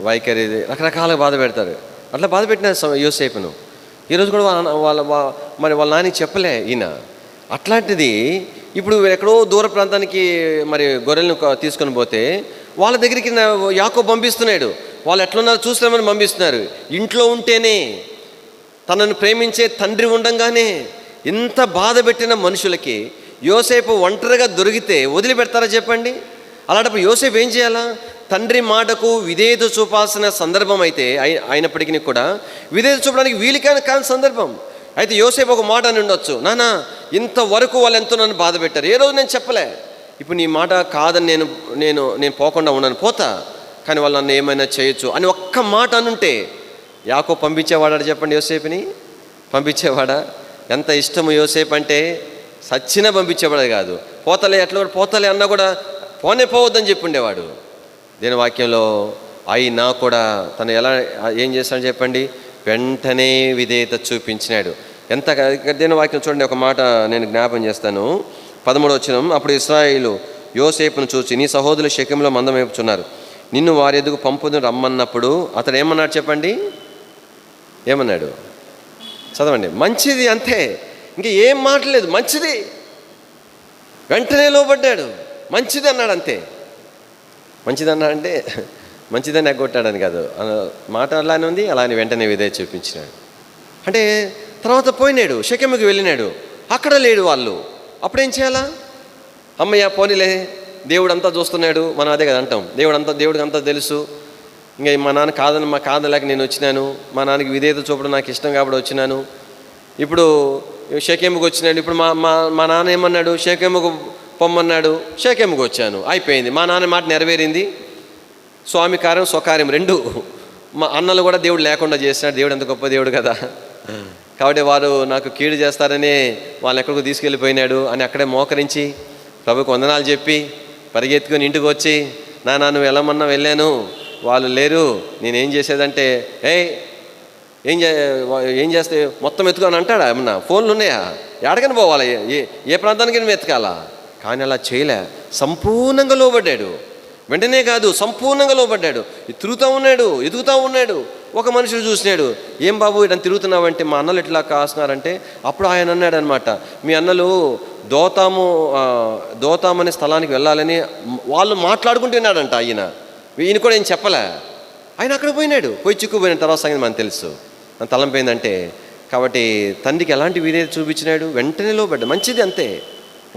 వైఖరి రకరకాల బాధ పెడతారు. అట్లా బాధ పెట్టిన యోసేపును ఈరోజు కూడా వాళ్ళ నాని చెప్పలే ఈయన. అట్లాంటిది ఇప్పుడు ఎక్కడో దూర ప్రాంతానికి మరి గొర్రెలను తీసుకొని పోతే వాళ్ళ దగ్గరికి యాకోబు పంపిస్తున్నాడు. వాళ్ళు ఎట్లున్నారో చూస్తామని పంపిస్తున్నారు. ఇంట్లో ఉంటేనే తనను ప్రేమించే తండ్రి ఉండంగానే ఇంత బాధ పెట్టిన మనుషులకి యోసేపు ఒంటరిగా దొరికితే వదిలిపెడతారా చెప్పండి? అలాంటప్పుడు యోసేపు ఏం చేయాలా? తండ్రి మాటకు విధేయత చూపాల్సిన సందర్భం అయితే అయినప్పటికీ కూడా విధేయత చూపడానికి వీలు కాని సందర్భం అయితే యోసేపు ఒక మాట అని ఉండొచ్చు, నానా ఇంతవరకు వాళ్ళు ఎంతో నన్ను బాధ పెట్టారు, ఏ రోజు నేను చెప్పలే, ఇప్పుడు నీ మాట కాదని నేను పోకుండా ఉన్నాను, పోతా, కానీ వాళ్ళు నన్ను ఏమైనా చేయొచ్చు అని ఒక్క మాట అనుంటే యాకోబు పంపించేవాడా చెప్పండి? యోసేపుని పంపించేవాడా? ఎంత ఇష్టము యోసేపు అంటే సచ్చినా పంపించేవాడు కాదు. పోతలే ఎట్లా పోతలే అన్నా కూడా పోవద్దని చెప్పుండేవాడు. దీని వాక్యంలో అయినా కూడా తను ఎలా ఏం చేస్తాడని చెప్పండి? వెంటనే విధేయత చూపించినాడు. ఎంత దీని వాక్యం చూడండి, ఒక మాట నేను జ్ఞాపం చేస్తాను. 13వ వచనం, అప్పుడు ఇశ్రాయేలు యోసేపును చూసి, నీ సహోదరులు షెకెములో మందం వేపుచున్నారు, నిన్ను వారి ఎదుగు పంపుదని రమ్మన్నప్పుడు అతడు ఏమన్నాడు చెప్పండి? ఏమన్నాడు చదవండి. మంచిది, అంతే, ఇంకా ఏం మాట్లాడలేదు, మంచిది. వెంటనే లోబడ్డాడు, మంచిది అన్నాడు, అంతే. మంచిది అన్నాడంటే మంచిదని ఎగ్గొట్టాడని కాదు, మాట అలానే ఉంది, అలానే వెంటనే విధేయత చూపించినాడు. అంటే తర్వాత పోయినాడు, షెకెముకి వెళ్ళినాడు, అక్కడ లేడు వాళ్ళు. అప్పుడేం చేయాలా? అమ్మయ్య పోనీలే, దేవుడు అంతా చూస్తున్నాడు, మనం అదే కదా అంటాం, దేవుడికి అంతా తెలుసు, ఇంకా మా నాన్న కాదలేక నేను వచ్చినాను, మా నాన్నకి విధేయత చూపడం నాకు ఇష్టం కాబట్టి వచ్చినాను. ఇప్పుడు షెకెముకి వచ్చినాడు, ఇప్పుడు మా నాన్న ఏమన్నాడు? షెకెముకు పొమ్మన్నాడు, షెకెముకి వచ్చాను, అయిపోయింది, మా నాన్న మాట నెరవేరింది. స్వామి కార్యం స్వకార్యం రెండు. మా అన్నలు కూడా దేవుడు లేకుండా చేసినాడు, దేవుడు ఎంత గొప్ప దేవుడు కదా. కాబట్టి వారు నాకు కీడు చేస్తారని వాళ్ళని ఎక్కడికో తీసుకెళ్ళిపోయినాడు అని అక్కడే మోకరించి ప్రభుకు వందనాలు చెప్పి పరిగెత్తుకొని ఇంటికి వచ్చి, నాన్న నువ్వు వెళ్ళమన్నా వెళ్ళాను, వాళ్ళు లేరు, నేనేం చేసేదంటే ఏం చేస్తే మొత్తం ఎత్తుకొని అంటాడా? ఏమన్నా ఫోన్లు ఉన్నాయా? ఎక్కడికైనా పోవాలా? ఏ ప్రాంతానికి నువ్వు ఎత్తుకాలా? కానీ అలా చేయలే, సంపూర్ణంగా లోబడ్డాడు. వెంటనే కాదు, సంపూర్ణంగా లోబడ్డాడు. తిరుగుతూ ఉన్నాడు, ఎదుగుతూ ఉన్నాడు. ఒక మనుషుడు చూసినాడు, ఏం బాబు ఇట్లా తిరుగుతున్నావంటే, మా అన్నలు ఇట్లా కాస్తున్నారంటే, అప్పుడు ఆయన అన్నాడు అనమాట, మీ అన్నలు దోతాం అనే స్థలానికి వెళ్ళాలని వాళ్ళు మాట్లాడుకుంటున్నాడంట. ఈయన కూడా ఏం చెప్పలే, ఆయన అక్కడ పోయి చిక్కుపోయిన తర్వాత సంగతి మనకు తెలుసు. తలంపోయిందంటే, కాబట్టి తండ్రికి ఎలాంటి విధేయత చూపించినాడు? వెంటనే లోబడ్డాడు, మంచిది, అంతే,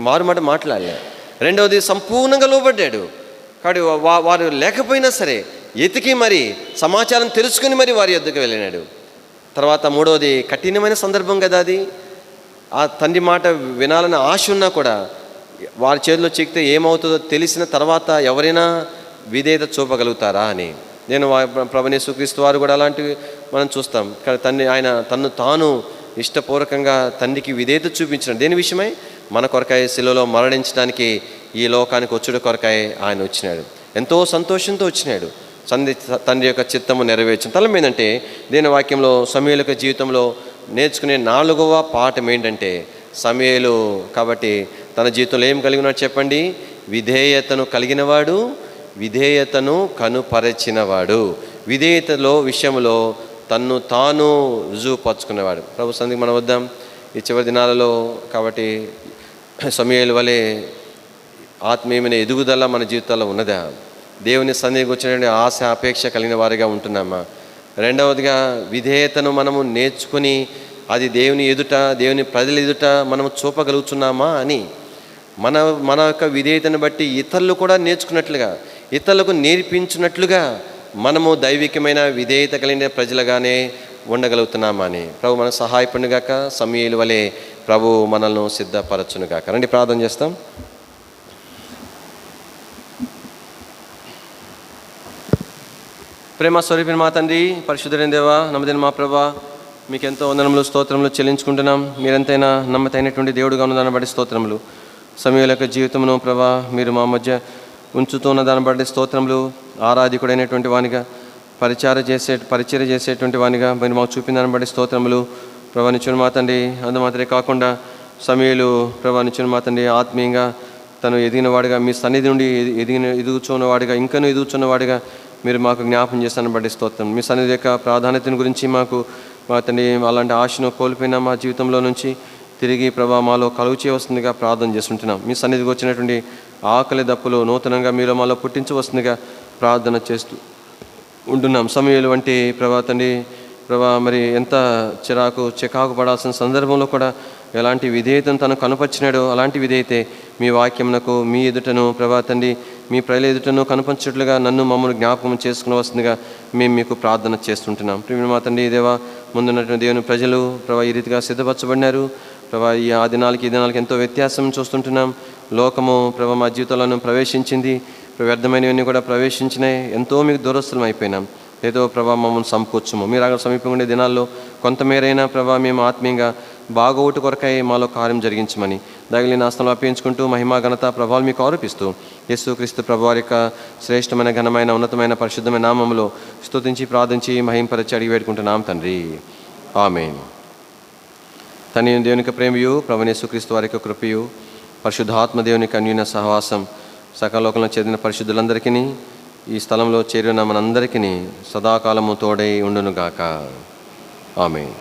మారుమాట మాట్లాడలే. రెండవది సంపూర్ణంగా లోబడ్డాడు. కాబట్టి వారు లేకపోయినా సరే ఎతికి మరి సమాచారం తెలుసుకుని మరి వారి యొద్దకు వెళ్ళినాడు. తర్వాత మూడవది కఠినమైన సందర్భం కదా అది. ఆ తండ్రి మాట వినాలని ఆశ ఉన్నా కూడా వారి చేతిలో చిక్కితే ఏమవుతుందో తెలిసిన తర్వాత ఎవరైనా విధేయత చూపగలుగుతారా అని. నేను ప్రభువైన యేసుక్రీస్తు వారు కూడా అలాంటివి మనం చూస్తాం. తండ్రి ఆయన తన్ను తాను ఇష్టపూర్వకంగా తండ్రికి విధేయత చూపించిన దేని విషయమై? మన కొరకాయ శిలువలో మరణించడానికి, ఈ లోకానికి వచ్చుడు కొరకాయ ఆయన వచ్చినాడు. ఎంతో సంతోషంతో వచ్చినాడు. తండ్రి యొక్క చిత్తము నెరవేర్చిన తలం ఏంటంటే, దేని వాక్యంలో సమూయేలు యొక్క జీవితంలో నేర్చుకునే 4వ పాఠం ఏంటంటే, సమూయేలు కాబట్టి తన జీవితంలో ఏం కలిగి ఉన్నాడు చెప్పండి? విధేయతను కలిగినవాడు, విధేయతను కనుపరచినవాడు. విధేయతలో విషయంలో తన్ను తాను రుజువుపరుచుకునేవాడు. ప్రభు సన్నిధికి మనం వద్దాం ఈ చివరి దినాలలో. కాబట్టి సమూయేలు వలె ఆత్మీయమైన ఎదుగుదల మన జీవితాల్లో ఉన్నదా? దేవుని సన్నిధికి వచ్చినటువంటి ఆశ అపేక్ష కలిగిన వారిగా ఉంటున్నామా? రెండవదిగా విధేయతను మనము నేర్చుకుని అది దేవుని ఎదుట, దేవుని ప్రజల ఎదుట మనము చూపగలుగుతున్నామా అని మన యొక్క విధేయతను బట్టి ఇతరులు కూడా నేర్చుకున్నట్లుగా, ఇతరులకు నేర్పించినట్లుగా మనము దైవికమైన విధేయత కలిగిన ప్రజలుగానే ఉండగలుగుతున్నామా అని ప్రభు మనకు సహాయపడుగాక. సమూయేలు వలె ప్రభు మనల్ని సిద్ధపరచునుగాక. రండి ప్రార్థన చేస్తాం. ప్రేమ స్వరూపిన మా తండ్రి, పరిశుద్ధులైన దేవా, నమ్మదైన మా ప్రభా, మీకు ఎంతో వందనములు స్తోత్రములు చెల్లించుకుంటున్నాం. మీరెంతైనా నమ్మతైనటువంటి దేవుడుగా ఉన్న దాన్ని బట్టి స్తోత్రములు. సమూయేలు యొక్క జీవితమును ప్రభా మీరు మా మధ్య ఉంచుతున్న దాన్ని బట్టి స్తోత్రములు. ఆరాధికుడైనటువంటి వానిగా, పరిచర్య చేసేటువంటి వానిగా మీరు మాకు చూపిన దాన్ని బట్టి స్తోత్రములు. ప్రభా నిచ్చుని మా తండ్రి, అందుమాత్రమే కాకుండా సమూయేలు ప్రభా నిచ్చుని మా తండ్రి ఆత్మీయంగా తను ఎదిగిన వాడిగా, మీ సన్నిధి నుండి ఎదుగుచున్నవాడిగా, ఇంకనూ ఎదుగుచున్నవాడిగా మీరు మాకు జ్ఞాపం చేస్తాను బట్టి స్తోత్రం. మీ సన్నిధి యొక్క ప్రాధాన్యతను గురించి మాకు మా తండ్రి అలాంటి ఆశను కోల్పోయిన మా జీవితంలో నుంచి తిరిగి ప్రభా మాలో కలుగు చేయవస్తుందిగా ప్రార్థన చేస్తుంటున్నాం. మీ సన్నిధికి వచ్చినటువంటి ఆకలి దప్పులు నూతనంగా మీలో మాలో పుట్టించవస్తుందిగా ప్రార్థన చేస్తూ ఉంటున్నాం. సమూయేలు వంటి ప్రభా తండ్రి ప్రభా మరి ఎంత చికాకు పడాల్సిన సందర్భంలో కూడా ఎలాంటి విధేయతను తను కనపరిచినాడో అలాంటి విధేయతే మీ వాక్యమునకు, మీ ఎదుటను ప్రభా తండ్రి మీ ప్రజల ఎదుటను కనపరిచినట్లుగా నన్ను మమ్మల్ని జ్ఞాపకం చేసుకుని వస్తుందిగా మేము మీకు ప్రార్థన చేస్తుంటున్నాం. ప్రియమైన మా తండ్రి దేవా, ముందున్నటువంటి దేవుని ప్రజలు ప్రభా ఈ రీతిగా సిద్ధపరచబడినారు. ప్రభా ఈ దినాలకి ఎంతో వ్యత్యాసం చూస్తుంటున్నాం. లోకము ప్రభా మా జీవితంలో ప్రవేశించింది, వ్యర్థమైనవన్నీ కూడా ప్రవేశించినాయి. ఎంతో మీకు దూరస్తులం అయిపోయినాం. ఏదో ప్రభా మమ్మల్ని సమకూర్చుము. మీరు అక్కడ సమీపంగా ఉండే దినాల్లో కొంతమేరైనా ప్రభా మేము ఆత్మీయంగా బాగోటు కొరకై మాలో కార్యం జరిగించమని దగిలిన ఆస్థంలో అర్పించుకుంటూ మహిమా ఘనత ప్రభావాలు మీకు ఆరోపిస్తూ యేసుక్రీస్తు ప్రభువారి యొక్క శ్రేష్టమైన ఘనమైన ఉన్నతమైన పరిశుద్ధమైన నామములో స్తుతించి ప్రార్థించి మహింపరచి అడిగి వేడుకుంటున్నాం తండ్రి. ఆమేన్. తండ్రి దేవుని యొక్క ప్రేమయు, ప్రభువైన యేసుక్రీస్తు వారి యొక్క కృపయు, పరిశుద్ధాత్మ దేవుని యొక్క అన్యోన్య సహవాసం సకల లోకంలో చెందిన పరిశుద్ధులందరికీ, ఈ స్థలంలో చేరిన మనందరికీ సదాకాలము తోడై ఉండునుగాక. ఆమేన్.